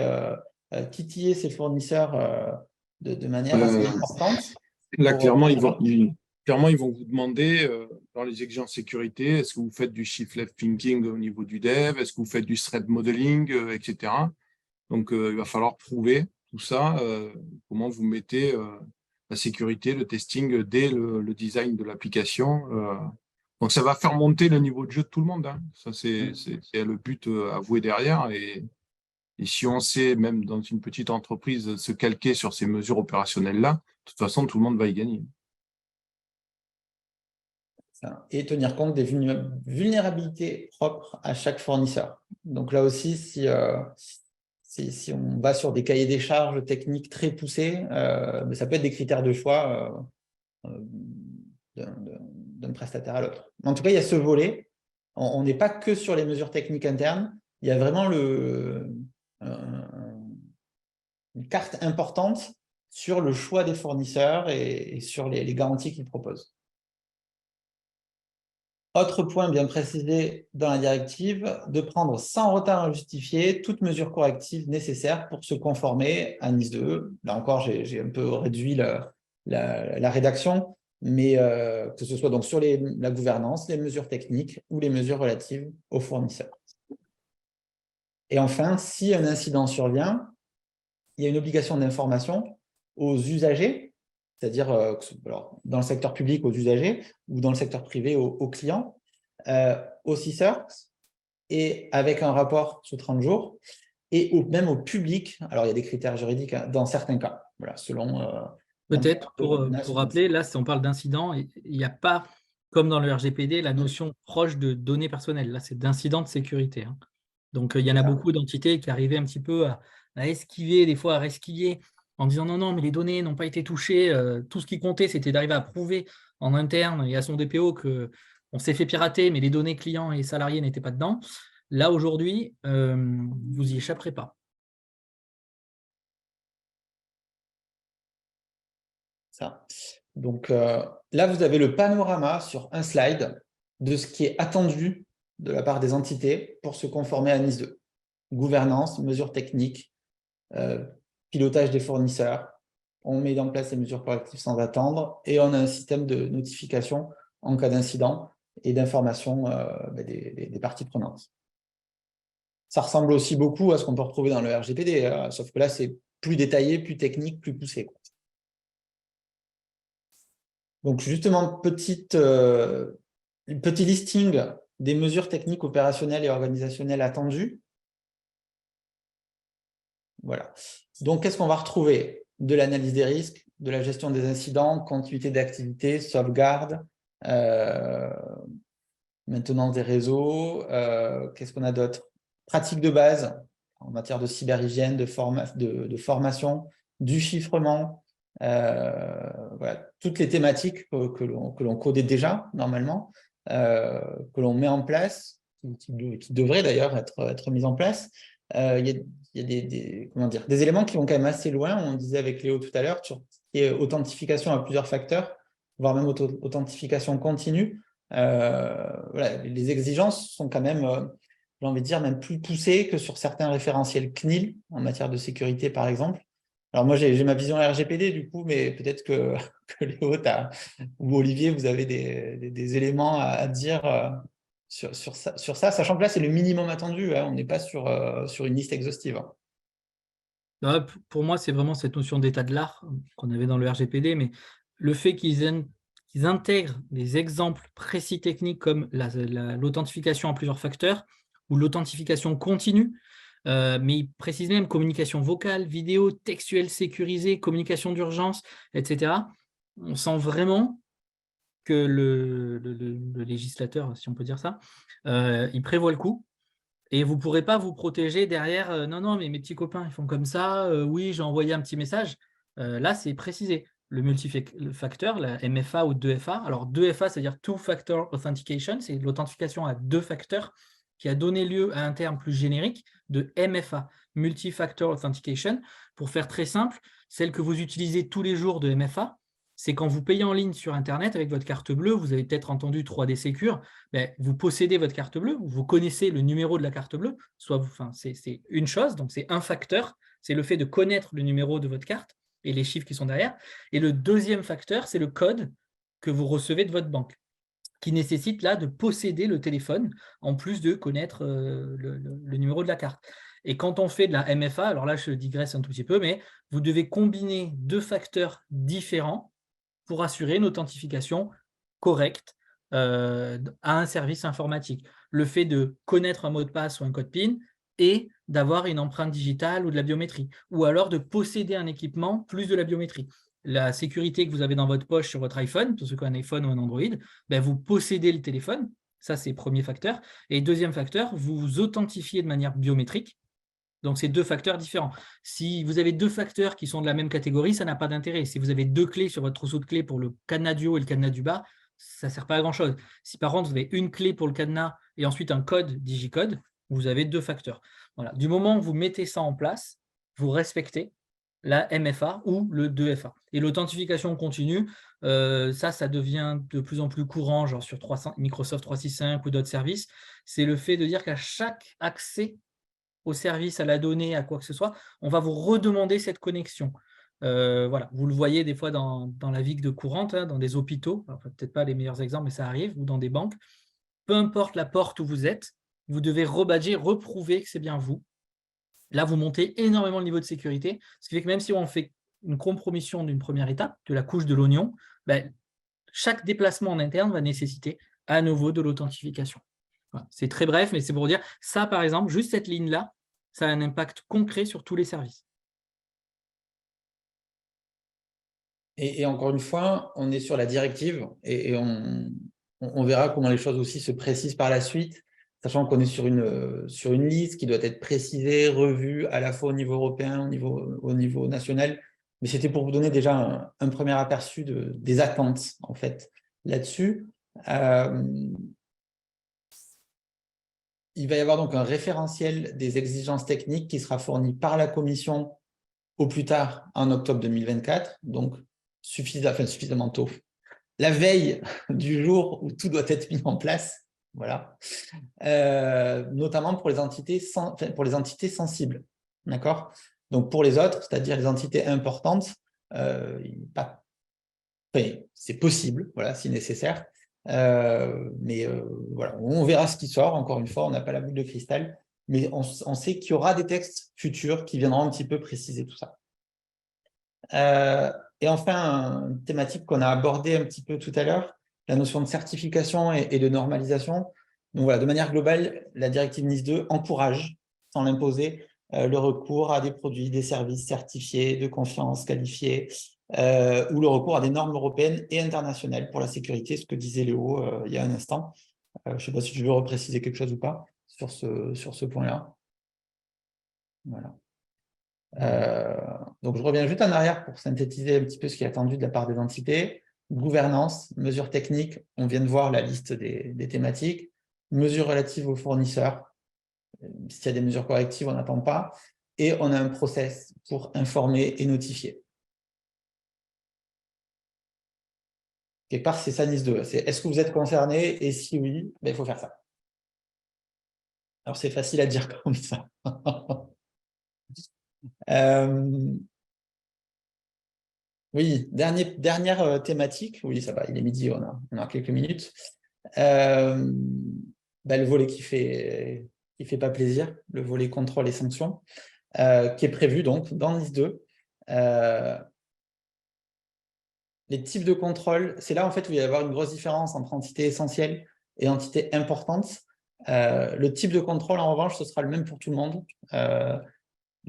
titiller ces fournisseurs de manière assez importante. Là, clairement, ils vont vous demander, dans les exigences sécurité, est-ce que vous faites du shift left thinking au niveau du dev, est-ce que vous faites du threat modeling, etc. Donc, il va falloir prouver tout ça, comment vous mettez la sécurité, le testing dès le design de l'application. Donc, ça va faire monter le niveau de jeu de tout le monde. Hein. Ça, c'est le but avoué derrière. Et si on sait, même dans une petite entreprise, se calquer sur ces mesures opérationnelles-là, de toute façon, tout le monde va y gagner. Et tenir compte des vulnérabilités propres à chaque fournisseur. Donc là aussi, si on va sur des cahiers des charges techniques très poussés, ça peut être des critères de choix d'un prestataire à l'autre. En tout cas, il y a ce volet. On n'est pas que sur les mesures techniques internes. Il y a vraiment une carte importante sur le choix des fournisseurs et sur les garanties qu'ils proposent. Autre point bien précisé dans la directive, de prendre sans retard injustifié toute mesure corrective nécessaire pour se conformer à NIS 2. Là encore, j'ai un peu réduit la rédaction, mais que ce soit donc sur la gouvernance, les mesures techniques ou les mesures relatives aux fournisseurs. Et enfin, si un incident survient, il y a une obligation d'information aux usagers, c'est-à-dire dans le secteur public aux usagers ou dans le secteur privé aux clients, aux CSIRT, et avec un rapport sous 30 jours, et même au public. Alors, il y a des critères juridiques dans certains cas, voilà, selon… Peut-être, pour rappeler, là, si on parle d'incident, il n'y a pas, comme dans le RGPD, la notion proche de données personnelles. Là, c'est d'incident de sécurité. Hein. Donc, il y en a beaucoup d'entités qui arrivaient un petit peu à esquiver, des fois à resquiller, en disant non, mais les données n'ont pas été touchées. Tout ce qui comptait, c'était d'arriver à prouver en interne et à son DPO qu'on s'est fait pirater, mais les données clients et salariés n'étaient pas dedans. Là, aujourd'hui, vous n'y échapperez pas. Ça. Donc là, vous avez le panorama sur un slide de ce qui est attendu de la part des entités pour se conformer à NIS 2. Gouvernance, mesures techniques, pilotage des fournisseurs. On met en place les mesures correctives sans attendre et on a un système de notification en cas d'incident et d'information des parties prenantes. Ça ressemble aussi beaucoup à ce qu'on peut retrouver dans le RGPD, sauf que là, c'est plus détaillé, plus technique, plus poussé. Donc, justement, petit listing des mesures techniques, opérationnelles et organisationnelles attendues. Voilà. Donc, qu'est-ce qu'on va retrouver? De l'analyse des risques, de la gestion des incidents, continuité d'activité, sauvegarde, maintenance des réseaux. Qu'est-ce qu'on a d'autre? Pratiques de base en matière de cyberhygiène, de formation, du chiffrement. Voilà, toutes les thématiques que l'on codait déjà normalement, que l'on met en place, qui devraient d'ailleurs être mises en place. Il y a des éléments qui vont quand même assez loin. On disait avec Léo tout à l'heure sur authentification à plusieurs facteurs, voire même authentification continue. Voilà, les exigences sont quand même, j'ai envie de dire, même plus poussées que sur certains référentiels CNIL en matière de sécurité, par exemple. Alors moi, j'ai ma vision RGPD du coup, mais peut-être que Léo ou Olivier, vous avez des éléments à dire sur ça, sachant que là, c'est le minimum attendu. Hein, on n'est pas sur une liste exhaustive. Pour moi, c'est vraiment cette notion d'état de l'art qu'on avait dans le RGPD, mais le fait qu'ils intègrent des exemples précis techniques comme l'authentification à plusieurs facteurs ou l'authentification continue, mais ils précisent même communication vocale, vidéo, textuelle sécurisée, communication d'urgence, etc. On sent vraiment que le législateur, si on peut dire ça, il prévoit le coup. Et vous ne pourrez pas vous protéger derrière non, mais mes petits copains, ils font comme ça, oui, j'ai envoyé un petit message. Là, c'est précisé. Le multifacteur, la MFA ou 2FA. Alors, 2FA, c'est-à-dire Two-Factor Authentication, c'est l'authentification à 2 facteurs qui a donné lieu à un terme plus générique de MFA, Multifactor Authentication. Pour faire très simple, celle que vous utilisez tous les jours de MFA, c'est quand vous payez en ligne sur Internet avec votre carte bleue, vous avez peut-être entendu 3D Secure, vous possédez votre carte bleue, vous connaissez le numéro de la carte bleue, c'est une chose, donc c'est un facteur, c'est le fait de connaître le numéro de votre carte et les chiffres qui sont derrière. Et le deuxième facteur, c'est le code que vous recevez de votre banque, qui nécessite là de posséder le téléphone, en plus de connaître le numéro de la carte. Et quand on fait de la MFA, alors là je digresse un tout petit peu, mais vous devez combiner 2 facteurs différents pour assurer une authentification correcte à un service informatique. Le fait de connaître un mot de passe ou un code PIN et d'avoir une empreinte digitale ou de la biométrie, ou alors de posséder un équipement plus de la biométrie. La sécurité que vous avez dans votre poche sur votre iPhone, pour ceux qui ont un iPhone ou un Android, vous possédez le téléphone, ça c'est le premier facteur. Et deuxième facteur, vous vous authentifiez de manière biométrique. Donc, c'est 2 facteurs différents. Si vous avez 2 facteurs qui sont de la même catégorie, ça n'a pas d'intérêt. Si vous avez 2 clés sur votre trousseau de clés pour le cadenas du haut et le cadenas du bas, ça ne sert pas à grand-chose. Si par contre, vous avez une clé pour le cadenas et ensuite un code digicode, vous avez 2 facteurs. Voilà. Du moment où vous mettez ça en place, vous respectez la MFA ou le 2FA. Et l'authentification continue, ça devient de plus en plus courant, genre sur Microsoft 365 ou d'autres services. C'est le fait de dire qu'à chaque accès au service, à la donnée, à quoi que ce soit, on va vous redemander cette connexion. Voilà. Vous le voyez des fois dans la vie de courante, hein, dans des hôpitaux, enfin, peut-être pas les meilleurs exemples, mais ça arrive, ou dans des banques. Peu importe la porte où vous êtes, vous devez rebadger, reprouver que c'est bien vous. Là, vous montez énormément le niveau de sécurité, ce qui fait que même si on fait une compromission d'une première étape, de la couche de l'oignon, ben, chaque déplacement en interne va nécessiter à nouveau de l'authentification. Voilà. C'est très bref, mais c'est pour dire, ça par exemple, juste cette ligne-là, ça a un impact concret sur tous les services. Et encore une fois, on est sur la directive et on verra comment les choses aussi se précisent par la suite, sachant qu'on est sur une liste qui doit être précisée, revue à la fois au niveau européen, au niveau national. Mais c'était pour vous donner déjà un premier aperçu des attentes, en fait, là-dessus. Il va y avoir donc un référentiel des exigences techniques qui sera fourni par la Commission au plus tard en octobre 2024, donc suffisamment tôt. La veille du jour où tout doit être mis en place, voilà, notamment pour les entités sensibles, d'accord? Donc pour les autres, c'est-à-dire les entités importantes, c'est possible, voilà, si nécessaire, mais voilà, on verra ce qui sort. Encore une fois, on n'a pas la boule de cristal, mais on sait qu'il y aura des textes futurs qui viendront un petit peu préciser tout ça. Et enfin, une thématique qu'on a abordée un petit peu tout à l'heure, la notion de certification et de normalisation. Donc voilà, de manière globale, la directive NIS 2 encourage, sans l'imposer, le recours à des produits, des services certifiés, de confiance, qualifiés, ou le recours à des normes européennes et internationales pour la sécurité, ce que disait Léo il y a un instant. Je ne sais pas si tu veux repréciser quelque chose ou pas sur ce point-là. Voilà. Donc, je reviens juste en arrière pour synthétiser un petit peu ce qui est attendu de la part des entités. Gouvernance, mesures techniques, on vient de voir la liste des thématiques. Mesures relatives aux fournisseurs, s'il y a des mesures correctives, on n'attend pas. Et on a un process pour informer et notifier. Quelque part, c'est ça NIS 2. C'est est-ce que vous êtes concerné? Et si oui, ben, il faut faire ça. Alors, c'est facile à dire comme ça. Oui, dernière thématique. Oui, ça va, il est midi, on a quelques minutes. Le volet qui fait pas plaisir, le volet contrôle et sanctions, qui est prévu donc dans NIS 2. Les types de contrôle, c'est là en fait où il va y avoir une grosse différence entre entité essentielle et entité importante. Le type de contrôle, en revanche, ce sera le même pour tout le monde.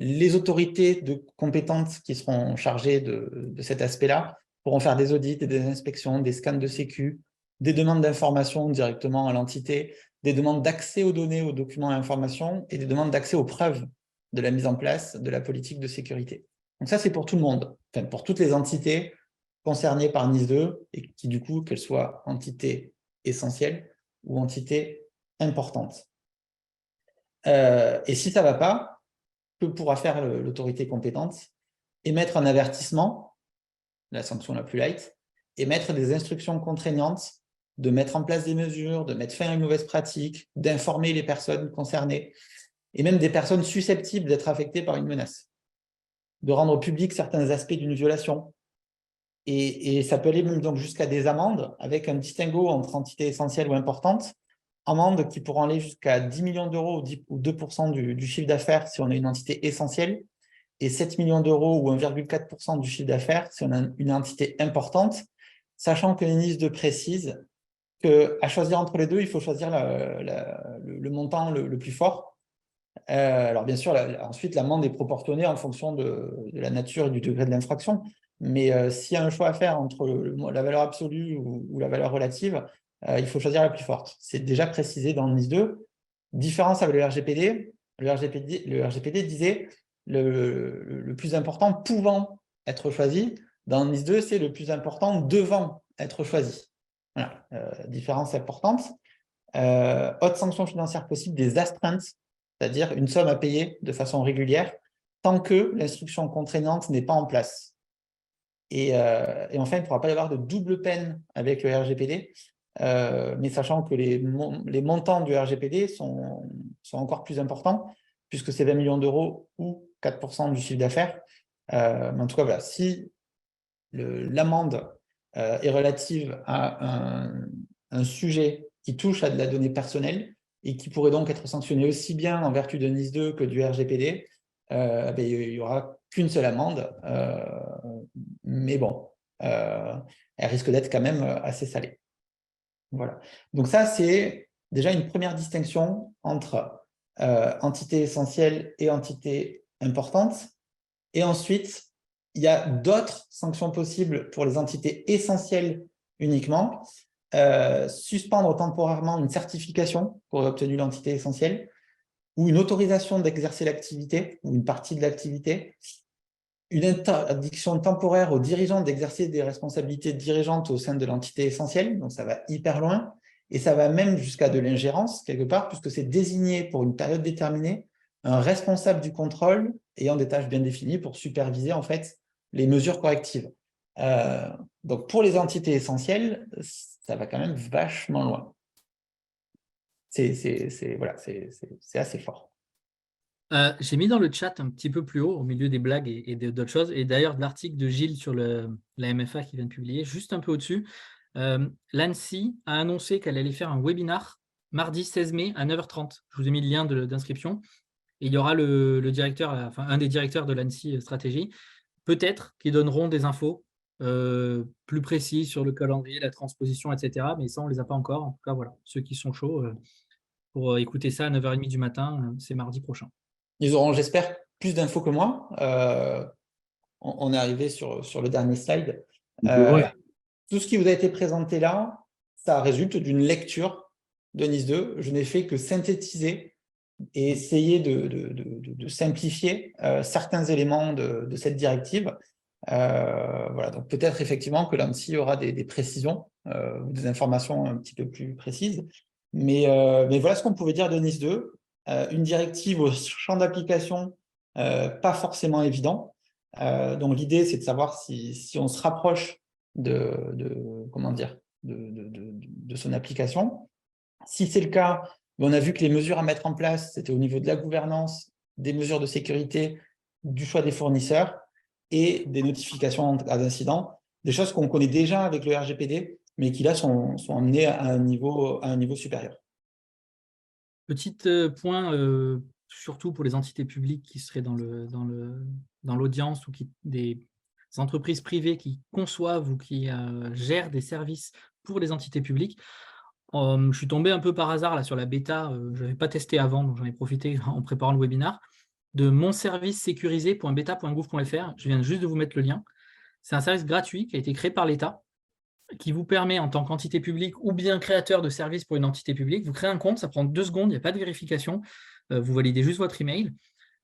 Les autorités compétentes qui seront chargées de cet aspect-là pourront faire des audits, des inspections, des scans de sécu, des demandes d'informations directement à l'entité, des demandes d'accès aux données, aux documents et informations et des demandes d'accès aux preuves de la mise en place de la politique de sécurité. Donc ça, c'est pour tout le monde, enfin, pour toutes les entités concernées par NIS 2 et qui, du coup, qu'elles soient entités essentielles ou entités importantes. Et si ça ne va pas, que pourra faire l'autorité compétente? Émettre un avertissement, la sanction la plus light, émettre des instructions contraignantes, de mettre en place des mesures, de mettre fin à une mauvaise pratique, d'informer les personnes concernées, et même des personnes susceptibles d'être affectées par une menace, de rendre public certains aspects d'une violation. Et ça peut aller même donc jusqu'à des amendes, avec un distinguo entre entités essentielles ou importantes, amendes qui pourront aller jusqu'à 10 millions d'euros ou 2% du chiffre d'affaires si on a une entité essentielle, et 7 millions d'euros ou 1,4% du chiffre d'affaires si on a une entité importante, sachant que NIS 2 précise qu'à choisir entre les deux, il faut choisir le montant le plus fort. Alors bien sûr, ensuite, l'amende est proportionnée en fonction de la nature et du degré de l'infraction, mais s'il y a un choix à faire entre la valeur absolue ou la valeur relative, il faut choisir la plus forte. C'est déjà précisé dans le NIS 2. Différence avec le RGPD. Le RGPD disait le plus important pouvant être choisi. Dans le NIS 2, c'est le plus important devant être choisi. Voilà, différence importante. Autre sanction financière possible, des astreintes, c'est-à-dire une somme à payer de façon régulière tant que l'instruction contraignante n'est pas en place. Et enfin, il ne pourra pas y avoir de double peine avec le RGPD, mais sachant que les montants du RGPD sont encore plus importants, puisque c'est 20 millions d'euros ou 4% du chiffre d'affaires. Mais en tout cas, voilà, si l'amende est relative à un sujet qui touche à de la donnée personnelle et qui pourrait donc être sanctionné aussi bien en vertu de NIS 2 que du RGPD, il n'y aura qu'une seule amende, mais bon, elle risque d'être quand même assez salée. Voilà. Donc ça, c'est déjà une première distinction entre entité essentielle et entité importante. Et ensuite, il y a d'autres sanctions possibles pour les entités essentielles uniquement. Suspendre temporairement une certification pour obtenir l'entité essentielle ou une autorisation d'exercer l'activité ou une partie de l'activité, une interdiction temporaire aux dirigeants d'exercer des responsabilités dirigeantes au sein de l'entité essentielle, donc ça va hyper loin, et ça va même jusqu'à de l'ingérence, quelque part, puisque c'est désigné pour une période déterminée un responsable du contrôle ayant des tâches bien définies pour superviser en fait les mesures correctives. Donc pour les entités essentielles, ça va quand même vachement loin. Voilà, c'est assez fort. J'ai mis dans le chat un petit peu plus haut, au milieu des blagues et d'autres choses, et d'ailleurs de l'article de Gilles sur la MFA qui vient de publier, juste un peu au-dessus, l'ANSSI a annoncé qu'elle allait faire un webinar mardi 16 mai à 9h30. Je vous ai mis le lien d'inscription. Et il y aura le directeur, enfin un des directeurs de l'ANSSI Stratégie, peut-être, qui donneront des infos plus précises sur le calendrier, la transposition, etc. Mais ça, on ne les a pas encore. En tout cas, voilà, ceux qui sont chauds pour écouter ça à 9h30 du matin, c'est mardi prochain. Ils auront, j'espère, plus d'infos que moi. On est arrivé sur le dernier slide. Tout ce qui vous a été présenté là, ça résulte d'une lecture de NIS 2. Je n'ai fait que synthétiser et essayer de simplifier certains éléments de cette directive. Voilà, donc peut-être effectivement que l'ANSSI aura des précisions ou des informations un petit peu plus précises. Mais voilà ce qu'on pouvait dire de NIS 2. Une directive au champ d'application pas forcément évident. Donc l'idée, c'est de savoir si on se rapproche comment dire, de son application. Si c'est le cas, on a vu que les mesures à mettre en place, c'était au niveau de la gouvernance, des mesures de sécurité, du choix des fournisseurs et des notifications en cas d'incident, des choses qu'on connaît déjà avec le RGPD, mais qui là sont amenées à un niveau supérieur. Petit point, surtout pour les entités publiques qui seraient dans l'audience ou des entreprises privées qui conçoivent ou qui gèrent des services pour les entités publiques. Je suis tombé un peu par hasard là, sur la bêta, je n'avais pas testé avant, donc j'en ai profité en préparant le webinaire, de monservicesécurisé.beta.gouv.fr. Je viens juste de vous mettre le lien. C'est un service gratuit qui a été créé par l'État, qui vous permet, en tant qu'entité publique ou bien créateur de services pour une entité publique, vous créez un compte, ça prend 2 secondes, il n'y a pas de vérification, vous validez juste votre email,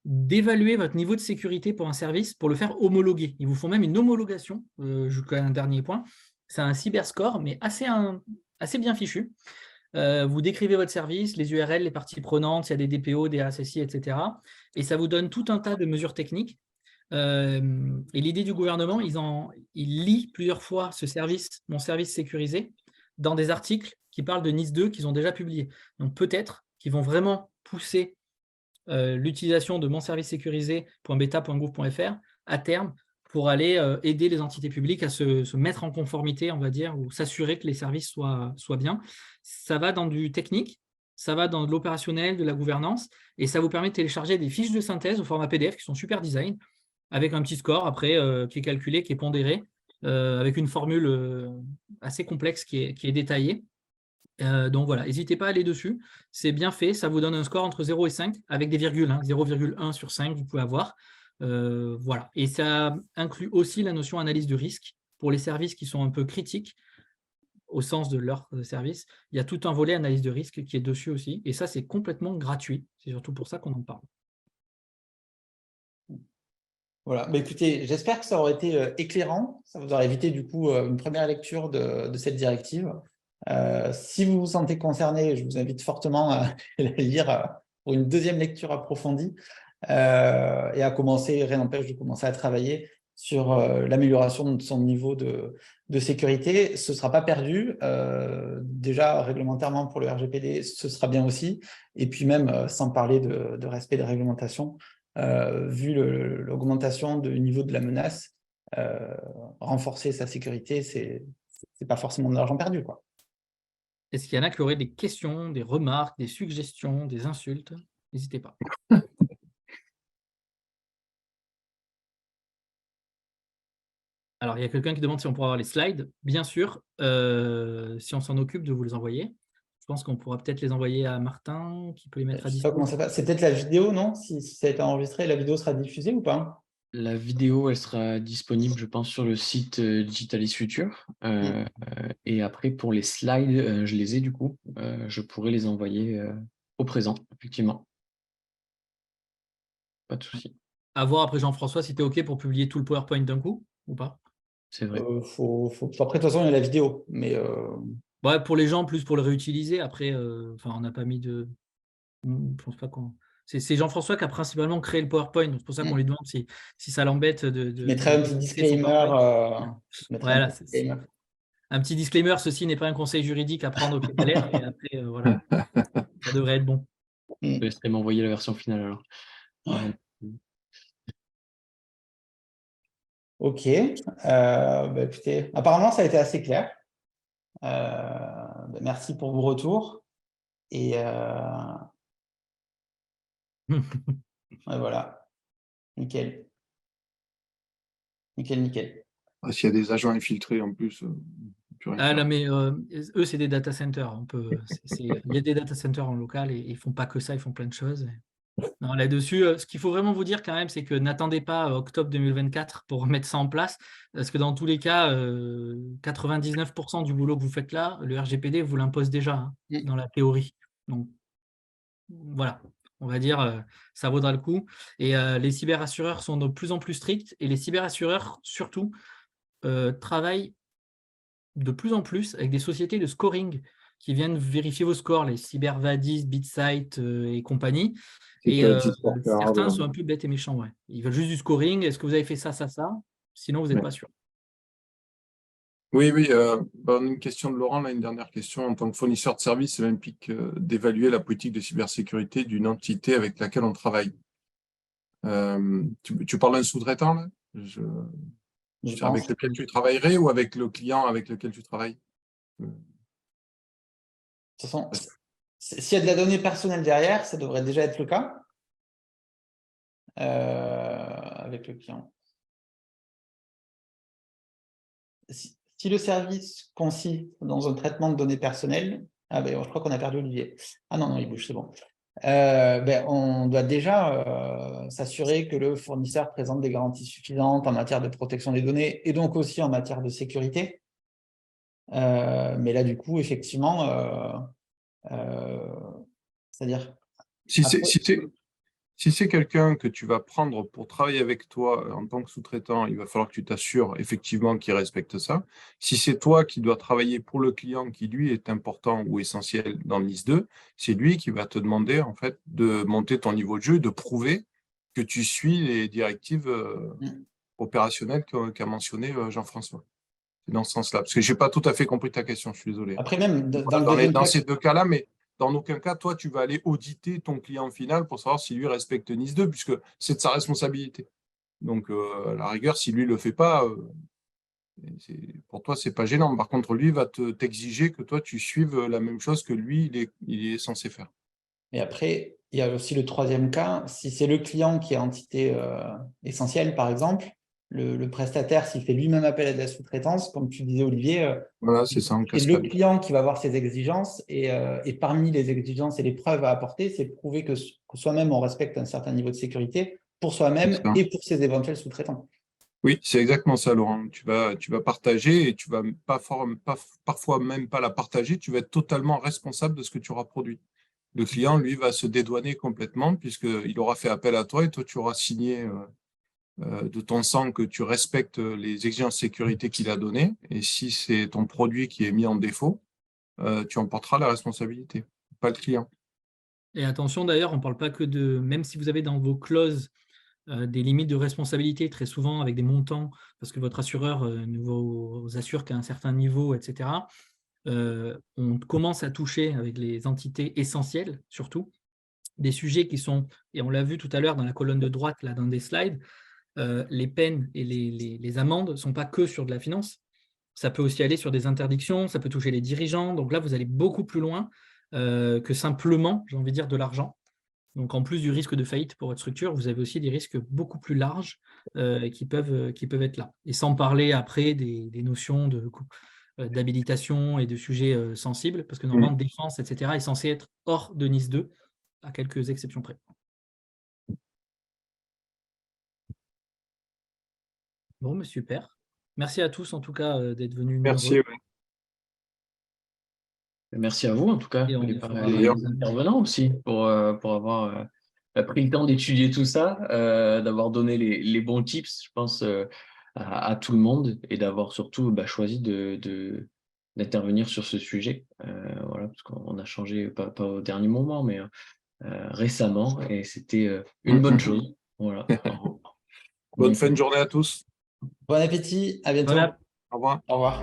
d'évaluer votre niveau de sécurité pour un service pour le faire homologuer. Ils vous font même une homologation, jusqu'à un dernier point. C'est un cyberscore, mais assez bien fichu. Vous décrivez votre service, les URL, les parties prenantes, s'il y a des DPO, des RSSI, etc. Et ça vous donne tout un tas de mesures techniques. Et l'idée du gouvernement, il lit plusieurs fois ce service, mon service sécurisé, dans des articles qui parlent de NIS 2 qu'ils ont déjà publiés. Donc peut-être qu'ils vont vraiment pousser l'utilisation de monservicesécurisé.beta.gouv.fr à terme pour aller aider les entités publiques à se mettre en conformité, on va dire, ou s'assurer que les services soient bien. Ça va dans du technique, ça va dans de l'opérationnel, de la gouvernance, et ça vous permet de télécharger des fiches de synthèse au format PDF qui sont super design, avec un petit score après qui est calculé, qui est pondéré, avec une formule assez complexe qui est détaillée. Donc voilà, n'hésitez pas à aller dessus, c'est bien fait, ça vous donne un score entre 0 et 5 avec des virgules, 0,1 sur 5 vous pouvez avoir. Voilà, et ça inclut aussi la notion analyse de risque pour les services qui sont un peu critiques au sens de leur service. Il y a tout un volet analyse de risque qui est dessus aussi, et ça c'est complètement gratuit, c'est surtout pour ça qu'on en parle. Voilà, mais écoutez, j'espère que ça aurait été éclairant, ça vous aurait évité du coup une première lecture de cette directive. Si vous vous sentez concerné, je vous invite fortement à la lire pour une deuxième lecture approfondie et à commencer, rien n'empêche de commencer à travailler sur l'amélioration de son niveau de sécurité. Ce ne sera pas perdu. Déjà, réglementairement pour le RGPD, ce sera bien aussi. Et puis même, sans parler de respect des réglementations, vu l'augmentation du niveau de la menace, renforcer sa sécurité, c'est pas forcément de l'argent perdu, quoi. Est-ce qu'il y en a qui auraient des questions, des remarques, des suggestions, des insultes? N'hésitez pas. Alors, il y a quelqu'un qui demande si on pourra avoir les slides. Bien sûr, si on s'en occupe de vous les envoyer. Je pense qu'on pourra peut-être les envoyer à Martin, qui peut les mettre à Je sais pas comment disposition. ça passe. C'est peut-être la vidéo, non? Si ça a été enregistré, la vidéo sera diffusée ou pas? La vidéo, elle sera disponible, je pense, sur le site Digitalis Future. Et après, pour les slides, je les ai du coup. Je pourrais les envoyer au présent, effectivement. Pas de souci. À voir après, Jean-François, si tu es OK pour publier tout le PowerPoint d'un coup ou pas? C'est vrai. Après, de toute façon, il y a la vidéo. Mais Ouais, pour les gens, plus pour le réutiliser. Après, on n'a pas mis de. Je pense pas qu'on. C'est Jean-François qui a principalement créé le PowerPoint. Donc c'est pour ça qu'on lui demande si ça l'embête je mettrai un petit créer son disclaimer. PowerPoint. Je mettrai Voilà, un petit disclaimer. un petit disclaimer, ceci n'est pas un conseil juridique à prendre au pied de la lettre. Et après, voilà, ça devrait être bon. Je laisserai m'envoyer la version finale alors. Ok. Écoutez, apparemment, ça a été assez clair. Merci pour vos retours. Et voilà. Nickel. Nickel. S'il y a des agents infiltrés en plus, plus rien faire. Non, mais eux, c'est des data centers. Il y a des data centers en local et ils ne font pas que ça, ils font plein de choses. Non, là-dessus, ce qu'il faut vraiment vous dire quand même, c'est que n'attendez pas octobre 2024 pour mettre ça en place, parce que dans tous les cas, 99% du boulot que vous faites là, le RGPD vous l'impose déjà dans la théorie. Donc voilà, on va dire, ça vaudra le coup. Et les cyberassureurs sont de plus en plus stricts, et les cyberassureurs, surtout, travaillent de plus en plus avec des sociétés de scoring qui viennent vérifier vos scores, les CyberVadis, BitSight et compagnie. Et certains sont un peu bêtes et méchants. Ouais. Ils veulent juste du scoring. Est-ce que vous avez fait ça? Sinon, vous n'êtes pas sûr. Oui. Une question de Laurent, là, une dernière question. En tant que fournisseur de services, cela implique d'évaluer la politique de cybersécurité d'une entité avec laquelle on travaille. Tu parles d'un sous-traitant, là? Avec lequel tu travaillerais ou avec le client avec lequel tu travailles? De toute façon, s'il y a de la donnée personnelle derrière, ça devrait déjà être le cas avec le client. Si le service consiste dans un traitement de données personnelles, je crois qu'on a perdu Olivier. Ah non, il bouge, c'est bon. On doit déjà s'assurer que le fournisseur présente des garanties suffisantes en matière de protection des données et donc aussi en matière de sécurité. Mais là, du coup, effectivement, c'est-à-dire… Si c'est quelqu'un que tu vas prendre pour travailler avec toi en tant que sous-traitant, il va falloir que tu t'assures effectivement qu'il respecte ça. Si c'est toi qui dois travailler pour le client qui, lui, est important ou essentiel dans le NIS2, c'est lui qui va te demander en fait de monter ton niveau de jeu, de prouver que tu suis les directives opérationnelles qu'a mentionné Jean-François. C'est dans ce sens-là. Parce que je n'ai pas tout à fait compris ta question, je suis désolé. Après, même dans ces deux cas-là, mais dans aucun cas, toi, tu vas aller auditer ton client final pour savoir si lui respecte NIS2, puisque c'est de sa responsabilité. Donc, à la rigueur, si lui ne le fait pas, pour toi, ce n'est pas gênant. Par contre, lui va t'exiger que toi, tu suives la même chose que lui, il est censé faire. Mais après, il y a aussi le troisième cas. Si c'est le client qui est entité essentielle, par exemple, le prestataire, s'il fait lui-même appel à de la sous-traitance, comme tu disais, Olivier, voilà, c'est ça, c'est le client qui va avoir ses exigences et parmi les exigences et les preuves à apporter, c'est prouver que soi-même, on respecte un certain niveau de sécurité pour soi-même et pour ses éventuels sous-traitants. Oui, c'est exactement ça, Laurent. Tu vas partager et tu vas parfois même pas la partager, tu vas être totalement responsable de ce que tu auras produit. Le client, lui, va se dédouaner complètement puisqu'il aura fait appel à toi et toi, tu auras signé de ton sang que tu respectes les exigences de sécurité qu'il a données. Et si c'est ton produit qui est mis en défaut, tu en porteras la responsabilité, pas le client. Et attention d'ailleurs, on ne parle pas que de, même si vous avez dans vos clauses des limites de responsabilité, très souvent avec des montants, parce que votre assureur ne vous assure qu'à un certain niveau, etc., on commence à toucher avec les entités essentielles, surtout, des sujets qui sont, et on l'a vu tout à l'heure dans la colonne de droite, là, dans des slides, les peines et les amendes ne sont pas que sur de la finance. Ça peut aussi aller sur des interdictions, ça peut toucher les dirigeants. Donc là, vous allez beaucoup plus loin que simplement, j'ai envie de dire, de l'argent. Donc en plus du risque de faillite pour votre structure, vous avez aussi des risques beaucoup plus larges qui peuvent être là. Et sans parler après des notions d'habilitation et de sujets sensibles, parce que normalement, défense, etc., est censé être hors de Nice 2, à quelques exceptions près. Bon, mais super. Merci à tous, en tout cas, d'être venus Merci. nombreux. Ouais. Merci à vous, en tout cas, Et on les fera intervenants aussi, pour avoir pris le temps d'étudier tout ça, d'avoir donné les bons tips, je pense, à tout le monde, et d'avoir surtout choisi d'intervenir sur ce sujet. Voilà, parce qu'on a changé, pas au dernier moment, mais récemment, et c'était une bonne chose. Voilà. Bonne fin de journée à tous. Bon appétit, à bientôt. Voilà. Au revoir. Au revoir.